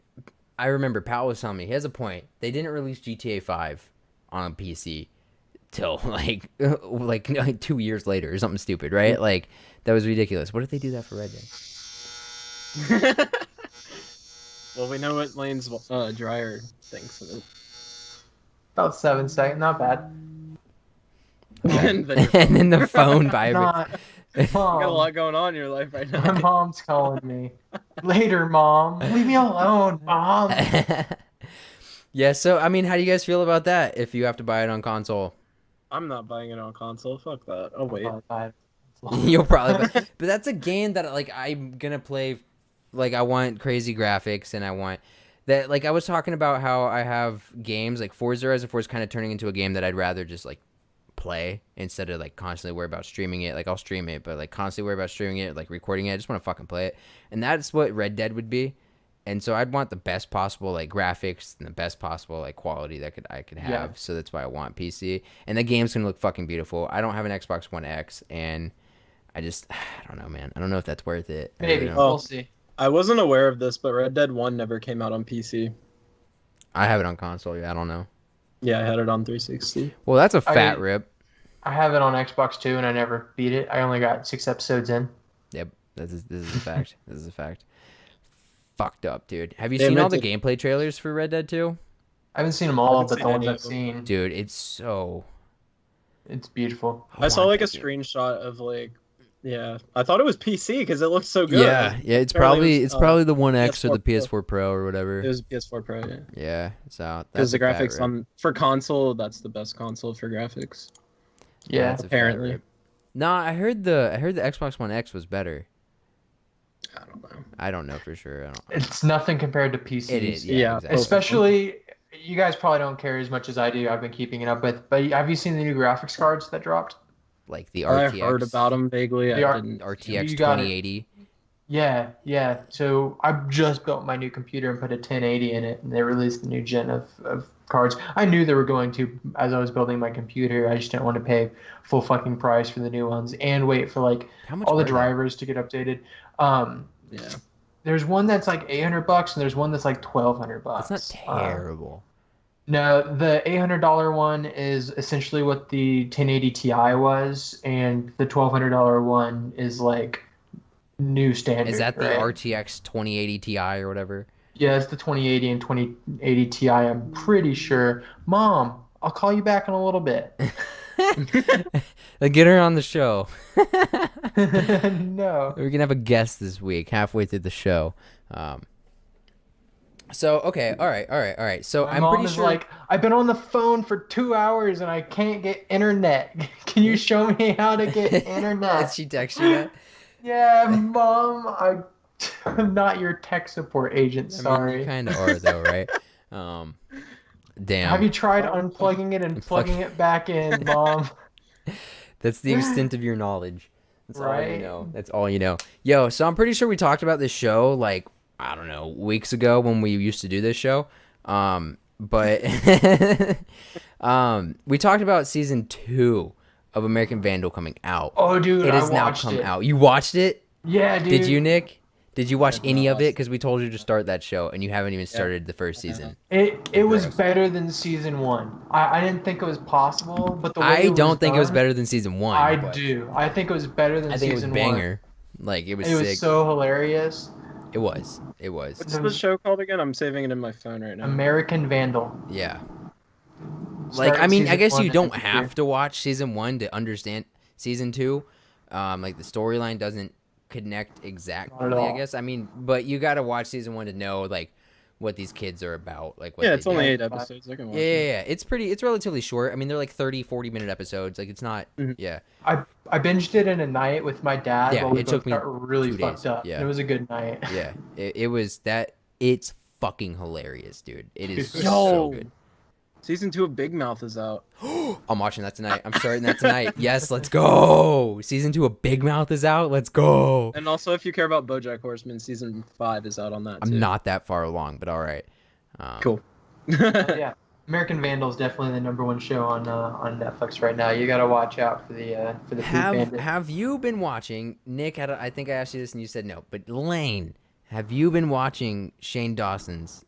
remember Powell was telling me, he has a point. They didn't release GTA 5 on PC till like 2 years later or something stupid, right? Like, that was ridiculous. What if they do that for Red Dead? Well, we know what Lane's dryer thinks of it. About 7 seconds. Not bad. And then And then the phone vibrates. Not. you got a Mom, lot going on in your life right my now. mom's calling me. Later, Mom. Leave me alone, Mom. Yeah, so, I mean, how do you guys feel about that if you have to buy it on console? I'm not buying it on console. Fuck that. Oh wait. You'll probably but that's a game that like I'm gonna play. Like I want crazy graphics and I want that. Like I was talking about how I have games like Forza Horizon 4 is kind of turning into a game that I'd rather just like play instead of like constantly worry about streaming it. Like I'll stream it, but like constantly worry about streaming it, like recording it. I just want to fucking play it, and that's what Red Dead would be. And so I'd want the best possible like graphics and the best possible like quality that I could have. Yeah. So that's why I want PC. And the game's gonna look fucking beautiful. I don't have an Xbox One X, and I don't know, man. I don't know if that's worth it. I really Maybe. don't. We'll see. I wasn't aware of this, but Red Dead 1 never came out on PC. I have it on console. Yeah, I don't know. Yeah, I had it on 360. Well, that's a fat rip. I have it on Xbox too, and I never beat it. I only got 6 episodes in. Yep, this is a fact. This is a fact. Fucked up, dude. Have you They seen all meant the gameplay trailers for Red Dead 2? I haven't seen them all, haven't but seen the ones any I've of them. seen, Dude, it's so... it's beautiful. I saw want like a that game. screenshot of like, yeah. I thought it was PC because it looked so good. Yeah, it's Apparently probably it was, the One X or the PS4 PS4 Pro or whatever. It was PS4 Pro, yeah. Yeah, so Because that's the a fat graphics rip. on for console, that's the best console for graphics. Yeah. that's a fat apparently. rip. No, I heard the Xbox One X was better. I don't know. I don't know for sure. I don't. It's nothing compared to PCs. It is. Yeah. Yeah, Exactly. Especially, you guys probably don't care as much as I do. I've been keeping it up with. But have you seen the new graphics cards that dropped? Like the I RTX. heard about them vaguely. The I R- didn't. RTX You got it. 2080. Yeah. So I just built my new computer and put a 1080 in it, and they released the new gen of cards. I knew they were going to as I was building my computer. I just didn't want to pay full fucking price for the new ones and wait for like How much all the are they? drivers to get updated. Um, Yeah. there's one that's like $800 and there's one that's like $1,200. That's not terrible. No, the $800 one is essentially what the 1080 Ti was, and the $1,200 one is like new standard. Is that the right? RTX 2080 Ti or whatever? Yeah, it's the 2080 and 2080 Ti. I'm pretty sure. Mom, I'll call you back in a little bit. Like, get her on the show. No. We're gonna have a guest this week, halfway through the show. So okay, all right. So My I'm mom pretty is sure. like, I've been on the phone for 2 hours and I can't get internet. Can you show me how to get Did internet? she text you that? Yeah, Mom, I'm not your tech support agent. I mean, Sorry. you kind of are though, right? Damn. Have you tried unplugging it and plugging it back in, Mom? That's the extent of your knowledge. That's all you Right? know. That's all you know. Yo, so I'm pretty sure we talked about this show like, I don't know, weeks ago when we used to do this show. But we talked about season 2 of American Vandal coming out. Oh, dude, It I has now watched come it. out. You watched it? Yeah, dude. Did you, Nick? Did you watch I've any not of it? watched Because we told you to start that show, and you haven't even started the first season. It was Gross. better than season 1. I didn't think it was possible, but the way I it don't was think it was done, better than season 1. I but do. I think it was better than I think it was season banger. Like, it was 1. It sick. was so hilarious. It was. What's the show called again? I'm saving it in my phone right now. American Vandal. Yeah. Start Like, I mean, I season guess 1 you and don't end have here. to watch season 1 to understand season 2. Like, the storyline doesn't connect exactly, Not at I all. guess. I mean, but you got to watch season 1 to know, like, what these kids are about. Like, what Yeah, they it's only do. 8 episodes. I can watch Yeah, it. It's relatively short. I mean, they're like 30, 40-minute episodes. Like, it's not, Mhm. yeah. I binged it in a night with my dad Yeah, while we it both took me got really 2 fucked days. up. Yeah. It was a good night. Yeah. It was that. It's fucking hilarious, dude. It is Yo. so good. Season 2 of Big Mouth is out. I'm watching that tonight. I'm starting that tonight. Yes, let's go. Season 2 of Big Mouth is out. Let's go. And also, if you care about BoJack Horseman, season 5 is out on that too. I'm not that far along, but all right. Cool. Yeah. American Vandal is definitely the number 1 show on Netflix right now. You got to watch out for the Food Bandit. Have you been watching, Nick? I think I asked you this and you said no. But Lane, have you been watching Shane Dawson's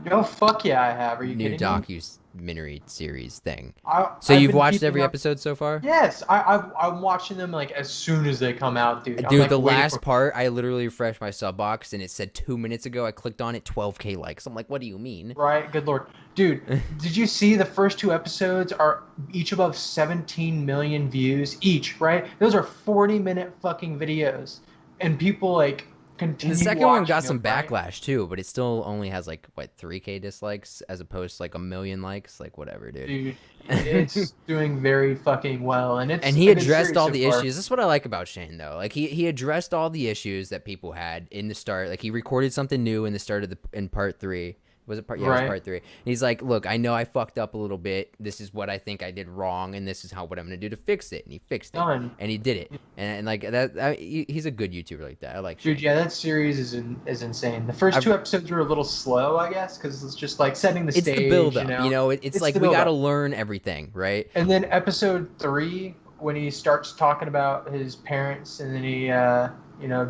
No, fuck yeah, I have. Are you new kidding me? documentary series thing? I've So you've been watched keeping every up- episode so far? Yes, I'm watching them like as soon as they come out, dude. I'm, Dude, like, the waiting last for- part, I literally refreshed my sub box and it said 2 minutes ago. I clicked on it, 12K likes. I'm like, what do you mean? Right, good lord, dude. Did you see the first 2 episodes are each above 17 million views each? Right, those are 40-minute fucking videos, and people like And continue. the second one got watching some them, right? backlash too, but it still only has like what 3K dislikes as opposed to like 1 million likes. Like whatever, dude. Dude, it's doing very fucking well, and it's And he a good addressed series all so the far. issues. That's what I like about Shane though. Like he addressed all the issues that people had in the start. Like he recorded something new in the start of in part 3. Was it part? Yeah, it Right. was part 3. And he's like, "Look, I know I fucked up a little bit. This is what I think I did wrong, and this is what I'm gonna do to fix it." And he fixed it, Done. and he did it. And like that, he's a good YouTuber like that. I like. Dude, Shane. yeah, that series is insane. The 1st I've- 2 episodes were a little slow, I guess, because it's just like setting the It's stage. the build up, you know? It's It's like the we got to build-up. learn everything, right? And then episode 3, when he starts talking about his parents, and then he,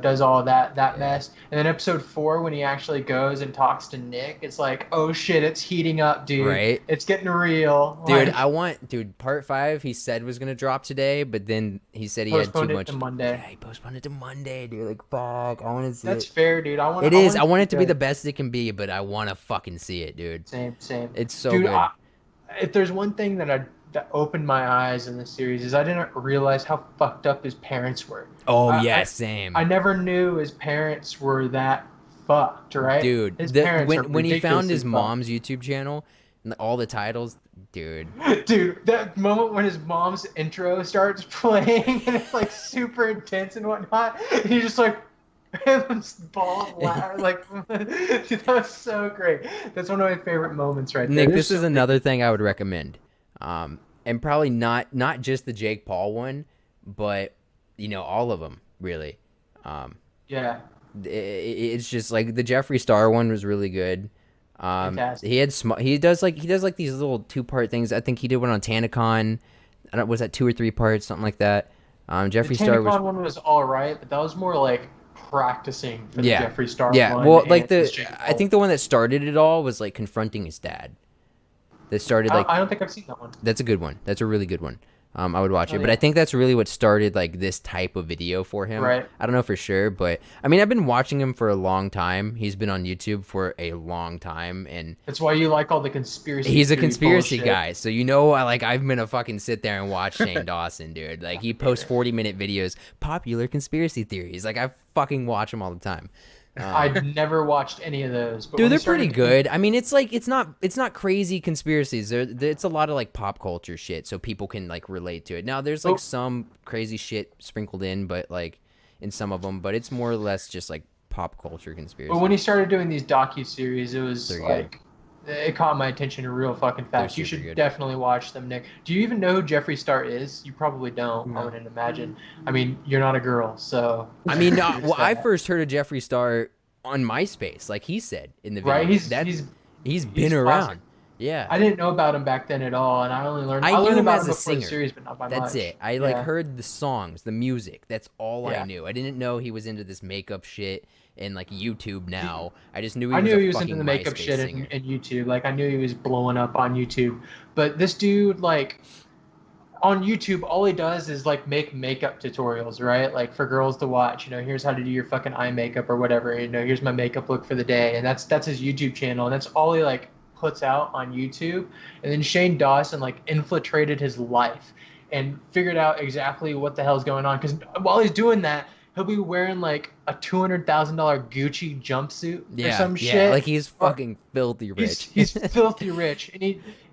does all of that mess. And then episode 4, when he actually goes and talks to Nick, it's like, oh shit, it's heating up, dude. Right. It's getting real. Dude, Like, part 5 he said was gonna drop today, but then he said he had too postponed it much. to Monday. Yeah, he postponed it to Monday, dude. Like fuck, I want to see That's it. fair, dude. I want I want it to be the best it can be, but I want to fucking see it, dude. Same. It's so Dude, good. if there's one thing that opened my eyes in this series is I didn't realize how fucked up his parents were. Oh I- yeah, I- same. I never knew his parents were that fucked, right? Dude, his parents are when he found his ridiculously mom's YouTube channel and all the titles, dude. fucked. Dude, that moment when his mom's intro starts playing and it's like super intense and whatnot, and he just like balls loud, like dude, that was so great. That's one of my favorite moments right there. Nick, There's this is so- another thing I would recommend. And probably not just the Jake Paul one, but all of them really. Yeah. It's just like the Jeffree Star one was really good. Fantastic. He does like these little 2-part things. I think he did one on Tanacon. I don't, was that 2 or 3 parts, something like that. The Jeffree Star was Tanacon one was all right, but that was more like practicing for the yeah Jeffree Star yeah. one. Well, and like this Jake I think the one that started it all was like confronting his dad. That started like I don't think I've seen that one. that's a good one. That's a really good one. I would watch Oh it, but yeah. I think that's really what started like this type of video for him. Right. I don't know for sure, but I mean, I've been watching him for a long time. He's been on YouTube for a long time, and That's why you like all the conspiracy. he's a theory conspiracy bullshit. guy. So you know, I'm gonna fucking sit there and watch Shane Dawson, dude. Like he posts 40-minute videos, popular conspiracy theories. Like I fucking watch them all the time. I've never watched any of those. But Dude, when they're we started pretty good. I mean, it's like it's not crazy conspiracies. It's a lot of like pop culture shit, so people can like relate to it. Now, there's like some crazy shit sprinkled in, but like in some of them, but it's more or less just like pop culture conspiracy. But when he started doing these docu-series, it was They're like it caught my attention real fucking fast. You super should good. definitely watch them, Nick. Do you even know who Jeffree Star is? You probably don't. I No. wouldn't imagine. I mean, you're not a girl, so. I mean, There's well, I that. first heard of Jeffree Star on MySpace, like he said in the video. Right, He's been he's around. classic. Yeah. I didn't know about him back then at all, and I only learned. I I knew learned him about as him a before the singer. series, but not by That's much. it. I like Yeah. heard the songs, the music. That's all I Yeah. knew. I didn't know he was into this makeup shit and like YouTube now. I just knew I was knew a he was fucking into the makeup MySpace shit singer. and YouTube. Like I knew he was blowing up on YouTube. But this dude, like, on YouTube, all he does is like make makeup tutorials, right? Like for girls to watch. You know, here's how to do your fucking eye makeup or whatever. You know, here's my makeup look for the day, and that's his YouTube channel, and that's all he like puts out on YouTube. And then Shane Dawson like infiltrated his life and figured out exactly what the hell's going on. Because while he's doing that, he'll be wearing like a $200,000 Gucci jumpsuit or some shit. like he's fucking filthy rich. He's filthy rich, and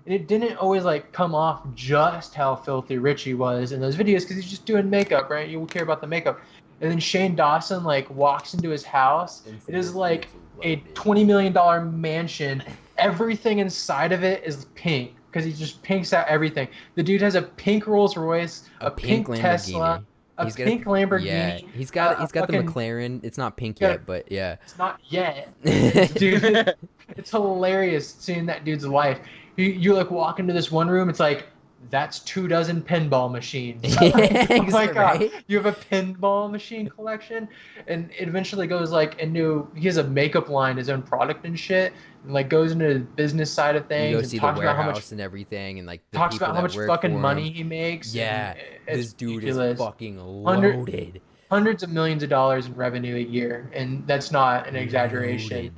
it didn't always like come off just how filthy rich he was in those videos because he's just doing makeup, right? You care about the makeup, and then Shane Dawson like walks into his house. It is like a $20 million mansion. Everything inside of it is pink because he just pinks out everything. The dude has a pink Rolls Royce, a pink Tesla. A pink Lamborghini. Yeah, he's got the fucking McLaren. It's not pink Yeah. yet, but yeah. It's not yet. Dude, it's hilarious seeing that dude's life. You like walk into this one room, it's like, that's 24 pinball machines. Oh my God. Right? You have a pinball machine collection? And it eventually goes like into, he has a makeup line, his own product and shit, and like goes into the business side of things You go and see the talks about how warehouse much and everything, and like the talks people about how that much work fucking for money him. he makes. Yeah, and this dude ridiculous. is fucking Hundred- loaded. Hundreds of millions of dollars in revenue a year, and that's not an exaggeration. Loaded.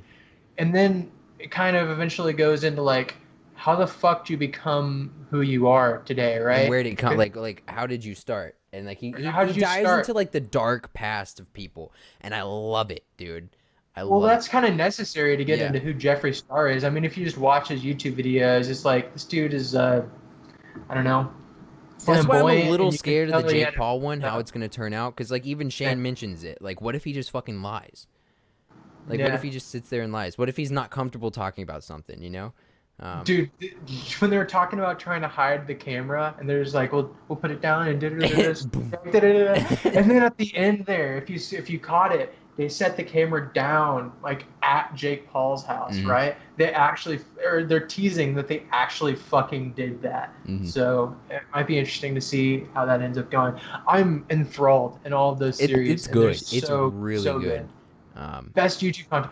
And then it kind of eventually goes into like, how the fuck do you become who you are today, right? And where did it come? Like how did you start? And like he How did you dives start? into like the dark past of people, and I love it, dude. Well, love that's kind of necessary to get Yeah. into who Jeffree Star is. I mean, if you just watch his YouTube videos, it's like this dude is, I don't know. That's why I'm flamboyant, a little and you can scared of tell the he Jake had a- Paul one, how it's gonna turn out. Because like even Shane Yeah. mentions it. Like, what if he just fucking lies? Like, what Yeah. if he just sits there and lies? What if he's not comfortable talking about something? You know? Dude, when they were talking about trying to hide the camera, and they're just like, "We'll put it down," and and then at the end there, if you caught it, they set the camera down like at Jake Paul's house, Mhm. right? They're teasing that they actually fucking did that. Mhm. So it might be interesting to see how that ends up going. I'm enthralled in all of those series. It's and they're good. It's so, really so good. Best YouTube content.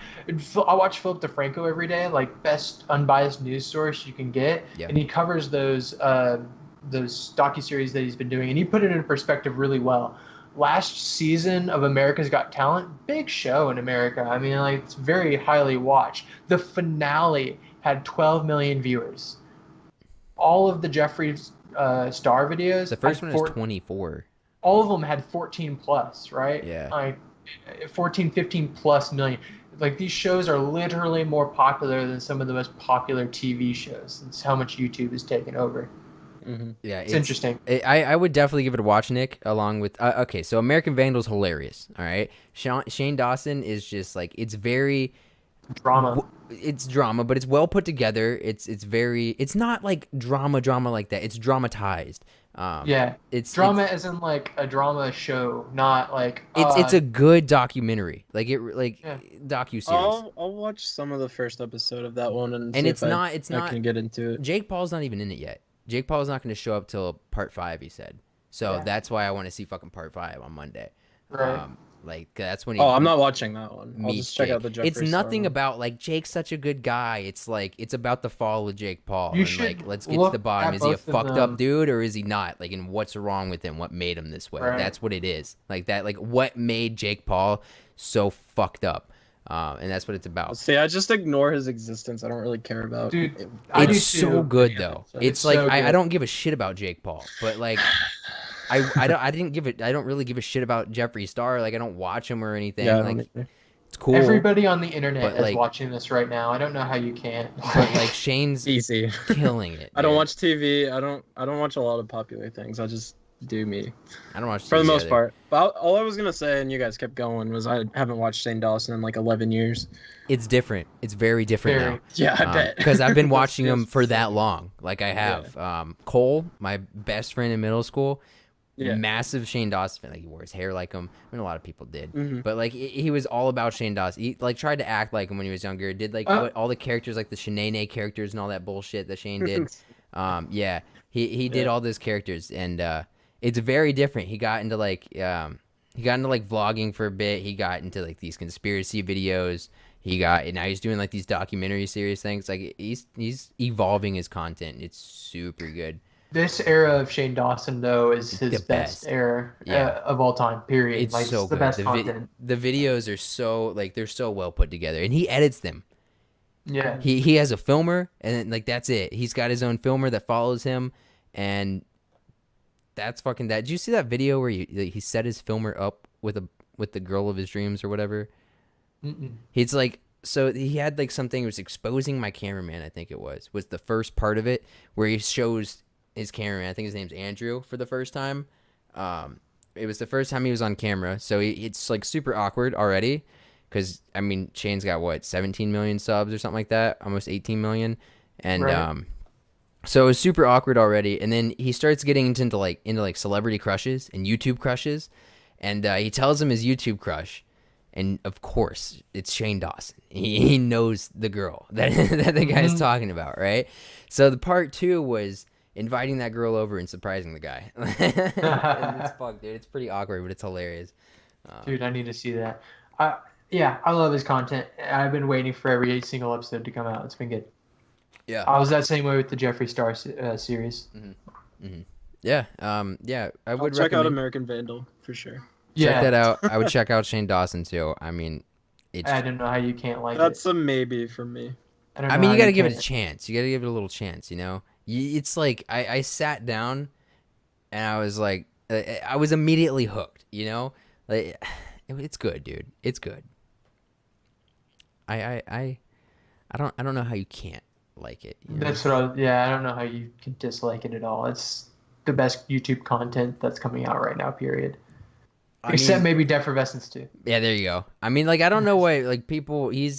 I watch Philip DeFranco every day, like best unbiased news source you can get, Yeah. and he covers those docuseries that he's been doing, and he put it in perspective really well. Last season of America's Got Talent, big show in America. I mean, like it's very highly watched. The finale had 12 million viewers. All of the Jeffree Star videos, The first had one is 24. all of them had 14 plus, right? Yeah. Like 14, 15 plus million. Like these shows are literally more popular than some of the most popular TV shows. It's how much YouTube has taken over. Mm-hmm. Yeah, It's interesting. I would definitely give it a watch, Nick. Along with okay, so American Vandal's hilarious. All right, Shane Dawson is just like it's very Drama. It's drama, but it's well put together. It's not like drama like that. It's dramatized. Yeah. It's Drama isn't like a drama show, not like it's a good documentary, like yeah. docu-series. I'll watch some of the first episode of that one and And see it's if not I can get into it. Jake Paul's not even in it yet. Jake Paul's not going to show up till part 5, he said. So Yeah. that's why I want to see fucking part 5 on Monday. Right. Like that's when he. Oh, I'm not watching that one. I'll meets just check Jake. out the Jeffree It's Star nothing one. about like Jake's such a good guy. It's like it's about the fall of Jake Paul. You and should like let's get to look the bottom. at Is he a both of fucked them. up dude or is he not? Like, and what's wrong with him? What made him this way? Right. That's what it is. Like that. Like what made Jake Paul so fucked up? And that's what it's about. See, I just ignore his existence. I don't really care about. Dude, I do It's so too. good Yeah, though. so- It's It's like so I good. don't give a shit about Jake Paul, but like I don't really give a shit about Jeffree Star. Like I don't watch him or anything. Yeah, I Like don't either. it's cool. Everybody on the internet But, is like- watching this right now. I don't know how you can't. But like Shane's Easy. killing it. I don't dude. watch TV. I don't watch a lot of popular things. I just do me I don't watch for the TV most either. part. But all I was gonna say, and you guys kept going, was I haven't watched Shane Dawson in like 11 years. It's different. It's very different Very. now. Yeah, I bet. Because I've been That's- watching him that's- for that long. Like I have. Cole, my best friend in middle school, Yeah. massive Shane Dawson fan. Like he wore his hair like him. I mean, a lot of people did. Mhm. But like he was all about Shane Dawson. He like tried to act like him when he was younger. Did like Uh. what, all the characters, like the Shanae characters and all that bullshit that Shane did. Yeah, he did Yeah. all those characters, and it's very different. He got into like vlogging for a bit. He got into like these conspiracy videos. And now he's doing like these documentary series things. Like he's evolving his content. It's super good. This era of Shane Dawson, though, is his The best best. era Yeah. of all time. Period. It's like so it's the good. best The content. videos are so like they're so well put together, and he edits them. Yeah. He has a filmer, and then, like that's it. He's got his own filmer that follows him, and that's fucking that. Did you see that video where he set his filmer up with the girl of his dreams or whatever? Mm-mm. He's like, so he had like something. It was exposing my cameraman. I think it was the first part of it where he shows his cameraman. I think his name's Andrew for the first time. It was the first time he was on camera, so it's like super awkward already. Because I mean, Shane's got what 17 million subs or something like that, almost 18 million, and Right. so it was super awkward already. And then he starts getting into like celebrity crushes and YouTube crushes, and he tells him his YouTube crush. And of course, it's Shane Dawson. He knows the girl that the guy's Mhm. talking about, right? So the part 2 was inviting that girl over and surprising the guy. And it's fucked, dude. It's pretty awkward, but it's hilarious. Dude, I need to see that. Yeah, I love his content. I've been waiting for every single episode to come out. It's been good. Yeah. I was that same way with the Jeffree Star series. Yeah. Yeah. I I'll would check out recommend American Vandal for sure. check Yeah, that out. I would check out Shane Dawson too. I mean, it's. I don't know how you can't like That's it. a maybe for me. Don't I know mean, how you got to give it a can't. chance. You got to give it a little chance. You know, it's like I sat down, and I was like, I was immediately hooked. You know, like it's good, dude. It's good. I don't know how you can't like it. You know? That's what I don't know how you can dislike it at all. It's the best YouTube content that's coming out right now, period. I Except mean, maybe Defervescence too. yeah, there you go. I mean, like I don't know why like people he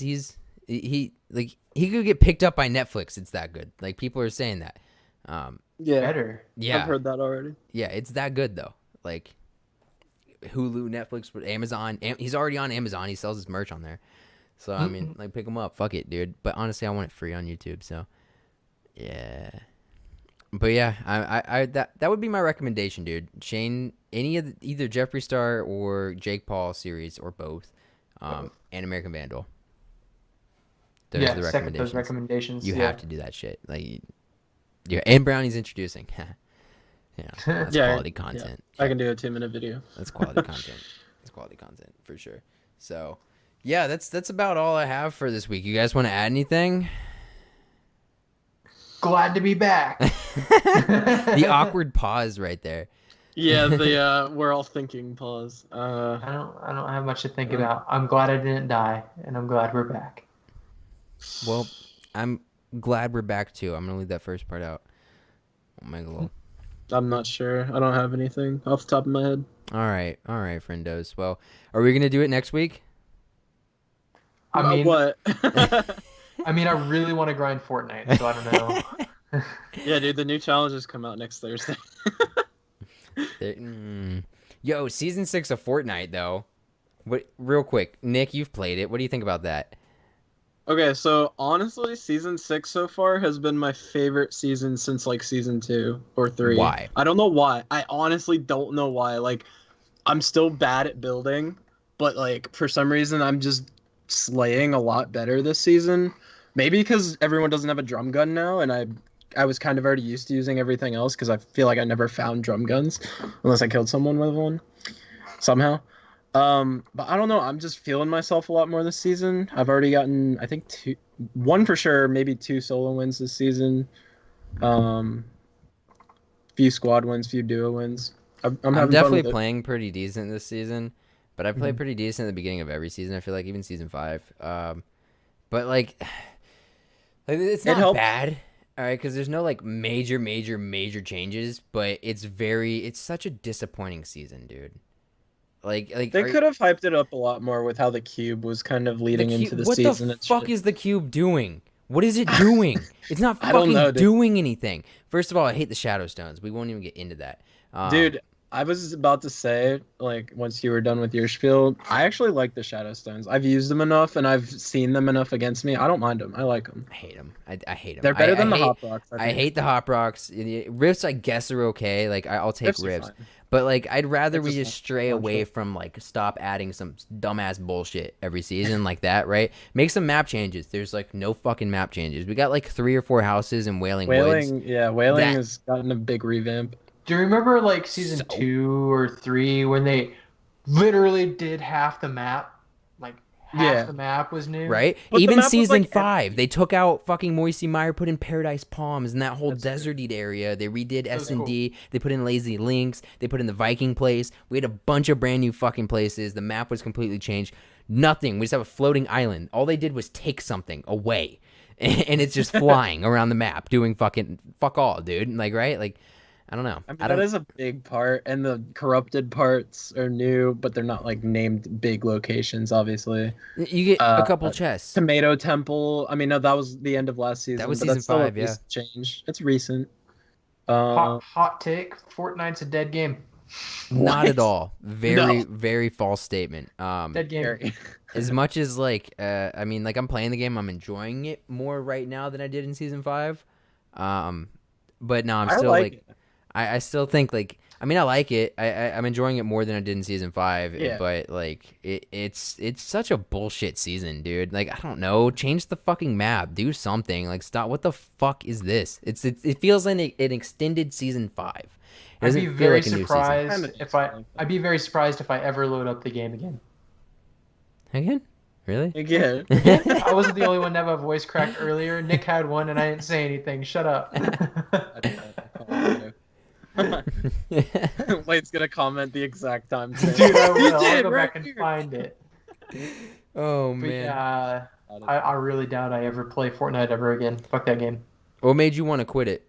could get picked up by Netflix. It's that good. Like people are saying that. Yeah, Better. Yeah. I've heard that already. Yeah, it's that good though. Like Hulu, Netflix, Amazon. He's already on Amazon. He sells his merch on there. So I mean, like, pick him up. Fuck it, dude. But honestly, I want it free on YouTube. So yeah. But yeah, I that would be my recommendation, dude. Shane, any of either Jeffree Star or Jake Paul series or both, and American Vandal. Those Yeah, are the second those recommendations. recommendations. You yeah. have to do that shit. Like, yeah, and Brownie's introducing. Yeah, that's Yeah, quality content. I can do a 2-minute video. That's quality content. That's quality content for sure. So, yeah, that's about all I have for this week. You guys want to add anything? Glad to be back. The awkward pause right there. Yeah, the we're all thinking pause. I don't have much to think about. I'm glad I didn't die, and I'm glad we're back. Well, I'm glad we're back too. I'm gonna leave that first part out. Oh my god. I'm not sure. I don't have anything off the top of my head. All right, friendos. Well, are we gonna do it next week? I mean, What? I mean, I really want to grind Fortnite, so I don't know. Yeah, dude, the new challenges come out next Thursday. Yo, season 6 of Fortnite though. What? Real quick, Nick, you've played it. What do you think about that? Okay, so honestly, season 6 so far has been my favorite season since like season 2 or 3. Why? I don't know why. I honestly don't know why. Like, I'm still bad at building, but like for some reason I'm just slaying a lot better this season. Maybe because everyone doesn't have a drum gun now, and I was kind of already used to using everything else because I feel like I never found drum guns unless I killed someone with one somehow. But I don't know. I'm just feeling myself a lot more this season. I've already gotten, I think, one for sure, maybe 2 solo wins this season. Um, few squad wins, few duo wins. I'm having fun definitely with it. playing pretty decent this season, but I played Mhm. pretty decent at the beginning of every season. I feel like even season 5. But like it's It not helps. bad. All right, because there's no like major changes, but it's such a disappointing season, dude. Like They could have hyped it up a lot more with how the cube was kind of the leading into cube. the What the season and fuck shit. is the cube doing? What is it doing? It's not I don't fucking know, dude. doing anything. First of all, I hate the shadow stones. We won't even get into that. Dude, I was about to say, like, once you were done with your spiel, I actually like the Shadow Stones. I've used them enough and I've seen them enough against me. I don't mind them. I like them. I hate them. I hate them. They're better than the hate, Hop Rocks, I I think. hate the hop rocks. Rifts, I guess, are okay. Like I'll take Rifts are rifts, fine. but like I'd rather They're we just stray one away shot. from like stop adding some dumbass bullshit every season like that, right? Make some map changes. There's like no fucking map changes. We got like 3 or 4 houses in Wailing Woods. Whaling That has gotten a big revamp. Do you remember like season so 2 or 3 when they literally did half the map? Like half Yeah. the map was new. right? But the Even map was, season like, 5, they took out fucking Moisty Mire, put in Paradise Palms and that whole That's true. deserty area. They redid was S&D. They put in Lazy Links. They put in the Viking place. We had a bunch of brand new fucking places. The map was completely changed. Nothing. We just have a floating island. All they did was take something away, and it's just flying around the map doing fucking fuck all, dude. Like, right? Like, I don't know. I mean, I that don't. is a big part, and the corrupted parts are new, but they're not like named big locations, obviously. You get a couple Uh, chests. Tomato Temple. I mean, no, that was the end of last season, was but season that's still 5, a yeah. recent change. It's recent. Hot take: Fortnite's a dead game. Not What? at all. Very false statement. Dead game. Very. As much as like I mean, like I'm playing the game, I'm enjoying it more right now than I did in season 5. But no, I'm I still like like it. I still think like I mean I like it. I'm enjoying it more than I did in season 5. Yeah. But like it's such a bullshit season, dude. Like I don't know, change the fucking map, do something. Like stop. What the fuck is this? It feels like an extended season 5. It I'd doesn't be feel very like a new season. surprised Kinda if just I. like that. I'd be very surprised if I ever load up the game again. Again? Really? Again. I wasn't the only one to have a voice crack earlier. Nick had one, and I didn't say anything. Shut up. Late's gonna comment the exact time. Dude, I will. You I'll did, go right back and here. find it. Oh But man. yeah, I really doubt I ever play Fortnite ever again. Fuck that game. What made you want to quit it?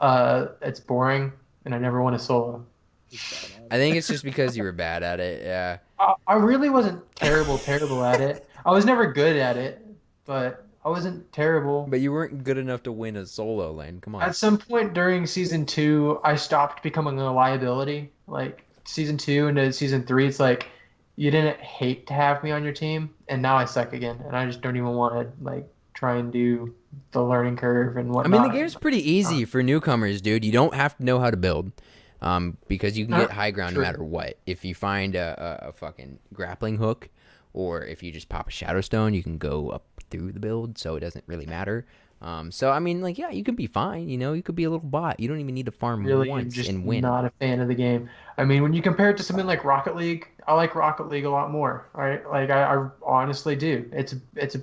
It's boring, and I never want to solo. I think it's just because you were bad at it. Yeah. I really wasn't terrible at it. I was never good at it, but I wasn't terrible. But you weren't good enough to win a solo lane. Come on. At some point during season 2, I stopped becoming a liability. Like season 2 into season 3, it's like you didn't hate to have me on your team, and now I suck again, and I just don't even want to like try and do the learning curve and I whatnot. mean, the game's pretty easy for newcomers, dude. You don't have to know how to build, because you can get high ground no True. matter what. If you find a fucking grappling hook, or if you just pop a shadow stone, you can go up through the build, so it doesn't really matter. So I mean, like, yeah, you could be fine. You know, you could be a little bot. You don't even need to farm Really, I'm once just and win. not a fan of the game. I mean, when you compare it to something like Rocket League, I like Rocket League a lot more. Right? Like I honestly do. It's a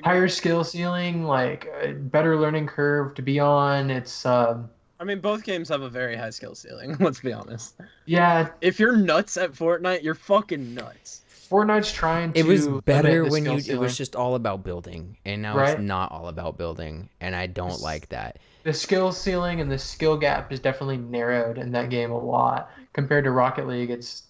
higher skill ceiling, like a better learning curve to be on. It's I mean, both games have a very high skill ceiling. Let's be honest. yeah. If you're nuts at Fortnite, you're fucking nuts. Fortnite's trying to. It was better limit the when skill it ceiling. was just all about building, and now Right. it's not all about building, and I don't like that. The skill ceiling and the skill gap is definitely narrowed in that game a lot compared to Rocket League. It's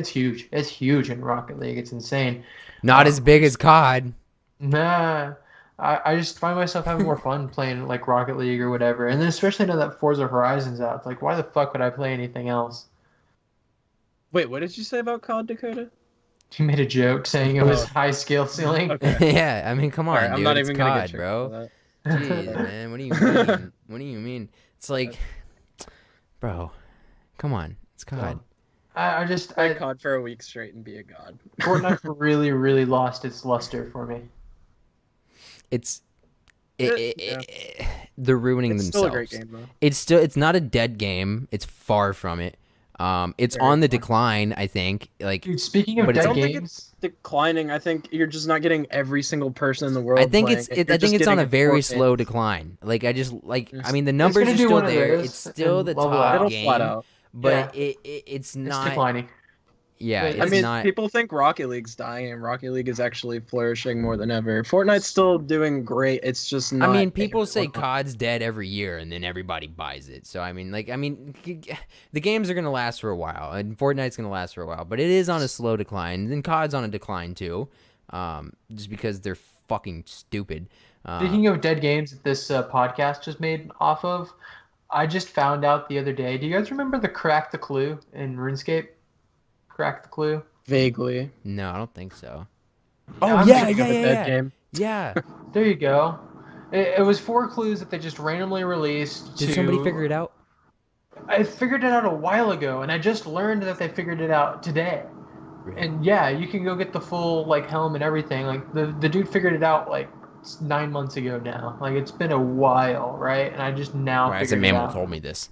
huge. It's huge in Rocket League. It's insane. Not as big as COD. Nah, I just find myself having more fun playing like Rocket League or whatever. And then especially now that Forza Horizon's out, it's like why the fuck would I play anything else? Wait, what did you say about COD, Dakota? He made a joke saying it was Oh, high skill ceiling. okay. Yeah, I mean, come All right, on, I'm dude. not It's even gonna get COD, triggered for bro. that. Jeez, man. What do you mean? What do you mean? It's like, bro, come on. It's COD. Play COD for a week straight and be a god. Fortnite really, really lost its luster for me. It's Yeah. they're ruining It's themselves. still a great game though. It's not a dead game. It's far from it. It's Very on the far. decline, I think. Like, Dude, speaking of But it's dead I don't think games, declining. I think you're just not getting every single person in the world. I think playing it's it. it, You're I think just it's on getting a it very for slow it. decline. Like I just like I Yes. mean the it's numbers gonna are do still one of there. those It's still and the level top out. It'll flat game, out. but Yeah. it's It's not. declining. Yeah, But I it's mean, not. people think Rocket League's dying, and Rocket League is actually flourishing more than ever. Fortnite's still doing great. It's just I not. mean, people everyone say wants it. COD's dead every year, and then everybody buys it. So the games are gonna last for a while, and Fortnite's gonna last for a while. But it is on a slow decline, and COD's on a decline too, just because they're fucking stupid. Speaking of dead games that this podcast just made off of, I just found out the other day. Do you guys remember the Crack the Clue in RuneScape? Crack the Clue? Vaguely. No, I don't think so. Oh, I'm yeah, thinking of a dead yeah. game. Yeah. There you go. It was 4 clues that they just randomly released Did to... somebody figure it out? I figured it out a while ago, and I just learned that they figured it out today. Really? And yeah, you can go get the full like helm and everything. Like the dude figured it out like 9 months ago now. Like it's been a while, right? And I just now Why hasn't figured it Mammal out. told me this?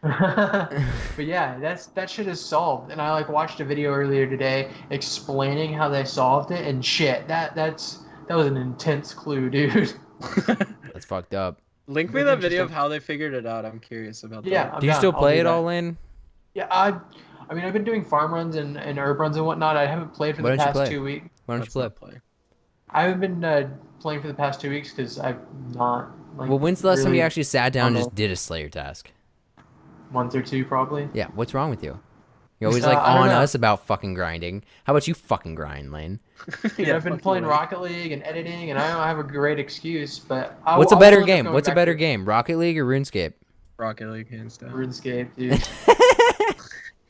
But yeah, that shit is solved. And I like watched a video earlier today explaining how they solved it, and shit, that was an intense clue, dude. That's fucked up. Link me Very that video of interesting. how they figured it out. I'm curious about Yeah, that. I'm Do you down. still I'll play do it that. all in? Yeah, I mean I've been doing farm runs and herb runs and whatnot. I haven't played for Why the don't you past play? 2 weeks. Why don't you Let's play? not play. I haven't been playing for the past 2 weeks because I've not like. Well, when's the last time really you actually sat down and on just did a Slayer task? month or two probably. Yeah, what's wrong with you? You're always Just, like I don't on know. us about fucking grinding. How about you fucking grind, Lane? Dude, Yeah, I've been fuck you, playing Link. Rocket League and editing, and I don't have a great excuse, but What's a I better will end up game? going What's a back better to game? Rocket League or RuneScape? Rocket League hands down. RuneScape, dude.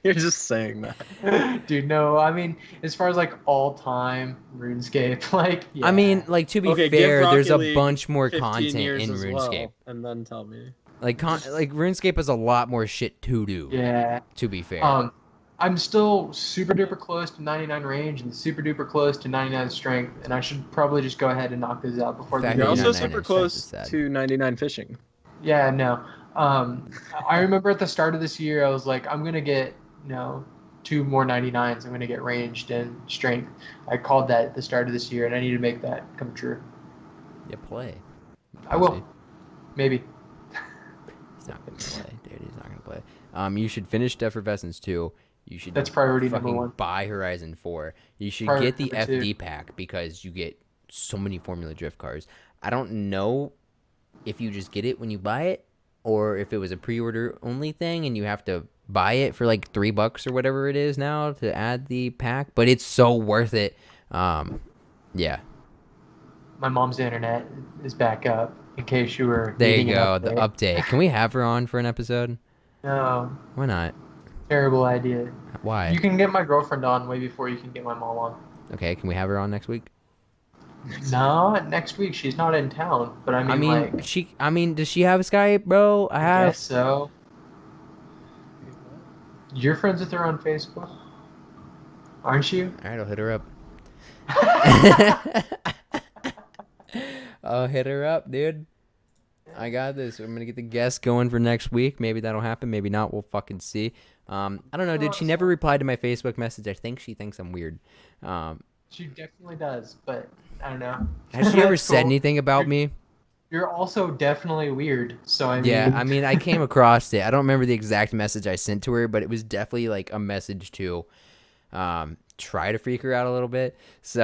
You're just saying that. Dude, no, I mean, as far as like all time RuneScape, like, yeah. I mean, like to be Okay, give fair, there's a Rocket League bunch more 15 content years in as RuneScape. well, and then tell me. Like RuneScape has a lot more shit to do. Yeah. To be fair. I'm still super duper close to 99 range and super duper close to 99 strength, and I should probably just go ahead and knock those out before the Fact You're that video. also 99 super is close sad. to 99 fishing. Yeah, no. I remember at the start of this year, I was like, I'm gonna get, 2 more 99s. I'm gonna get ranged and strength. I called that at the start of this year, and I need to make that come true. You play. I will. Maybe. He's not gonna play, dude. He's not gonna play. You should finish Effervescence 2. You should That's priority number fucking 1. buy Horizon 4. You should Priority get the number 2. FD pack because you get so many Formula Drift cars. I don't know if you just get it when you buy it or if it was a pre-order only thing and you have to buy it for like $3 or whatever it is now to add the pack, but it's so worth it. Yeah. My mom's internet is back up. In case you were. There you needing go. an The update. Can we have her on for an episode? No, Why not? terrible idea. Why? You can get my girlfriend on way before you can get my mom on. Okay, can we have her on next week? No, next week she's not in town. But I mean, like, does she have a Skype, bro? I I have. guess so. You're friends with her on Facebook, aren't you? All right, I'll hit her up. I'll hit her up, dude. I got this. I'm gonna get the guest going for next week. Maybe that'll happen. Maybe not. We'll fucking see. I don't know, dude. She never replied to my Facebook message. I think she thinks I'm weird. She definitely does, but I don't know. Has she ever That's said cool. anything about me? You're also definitely weird. So I mean, Yeah, I mean, I came across it. I don't remember the exact message I sent to her, but it was definitely like a message to try to freak her out a little bit. So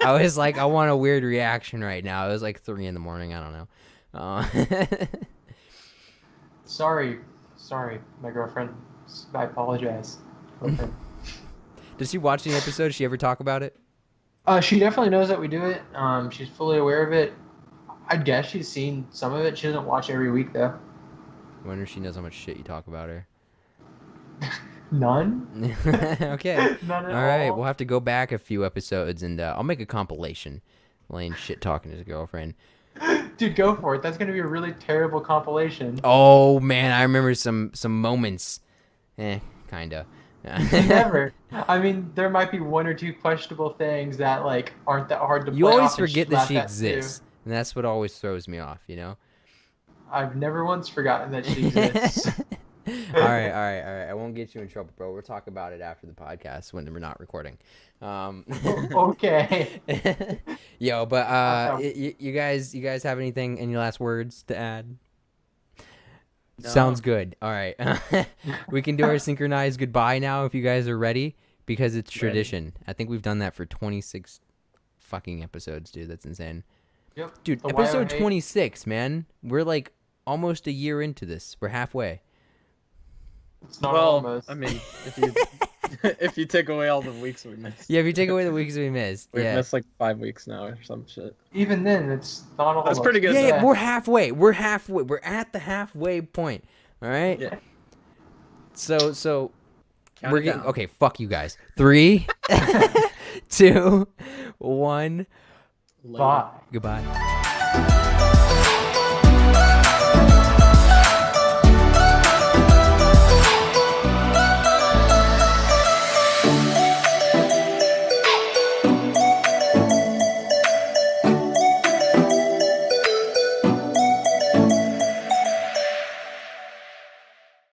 I was like, I want a weird reaction right now. It was like 3 a.m. I don't know. sorry, my girlfriend. I apologize. Girlfriend. Does she watch the episode? Does she ever talk about it? She definitely knows that we do it. She's fully aware of it. I guess she's seen some of it. She doesn't watch every week though. I wonder if she knows how much shit you talk about her. None. Okay. None at All right. all. We'll have to go back a few episodes and I'll make a compilation. Lane shit talking to his girlfriend. Dude, go for it. That's gonna be a really terrible compilation. Oh man, I remember some moments. Kinda. Never. I mean, there might be one or two questionable things that like aren't that hard to You play always off and forget that laugh she at, too. exists, and that's what always throws me off. I've never once forgotten that she exists. All right. I won't get you in trouble, bro. We'll talk about it after the podcast when we're not recording. Okay. Yo, but you guys have anything? Any last words to add? No. Sounds good. All right. We can do our synchronized goodbye now if you guys are ready because it's tradition. I think we've done that for 26 fucking episodes, dude. That's insane. Yep. Dude, The episode YOA. 26, man. We're like almost a year into this. We're halfway. It's not Well, almost. I mean, if you if you take away all the weeks we missed, Yeah, if you take away the weeks we missed. we've Yeah. missed like 5 weeks now or some shit. Even then, it's not almost. That's pretty good. Yeah, though. we're halfway. We're halfway. We're at the halfway point. All right? Yeah. So Count we're it getting down. okay, fuck you guys. 3 2 1 Later. Bye. Goodbye.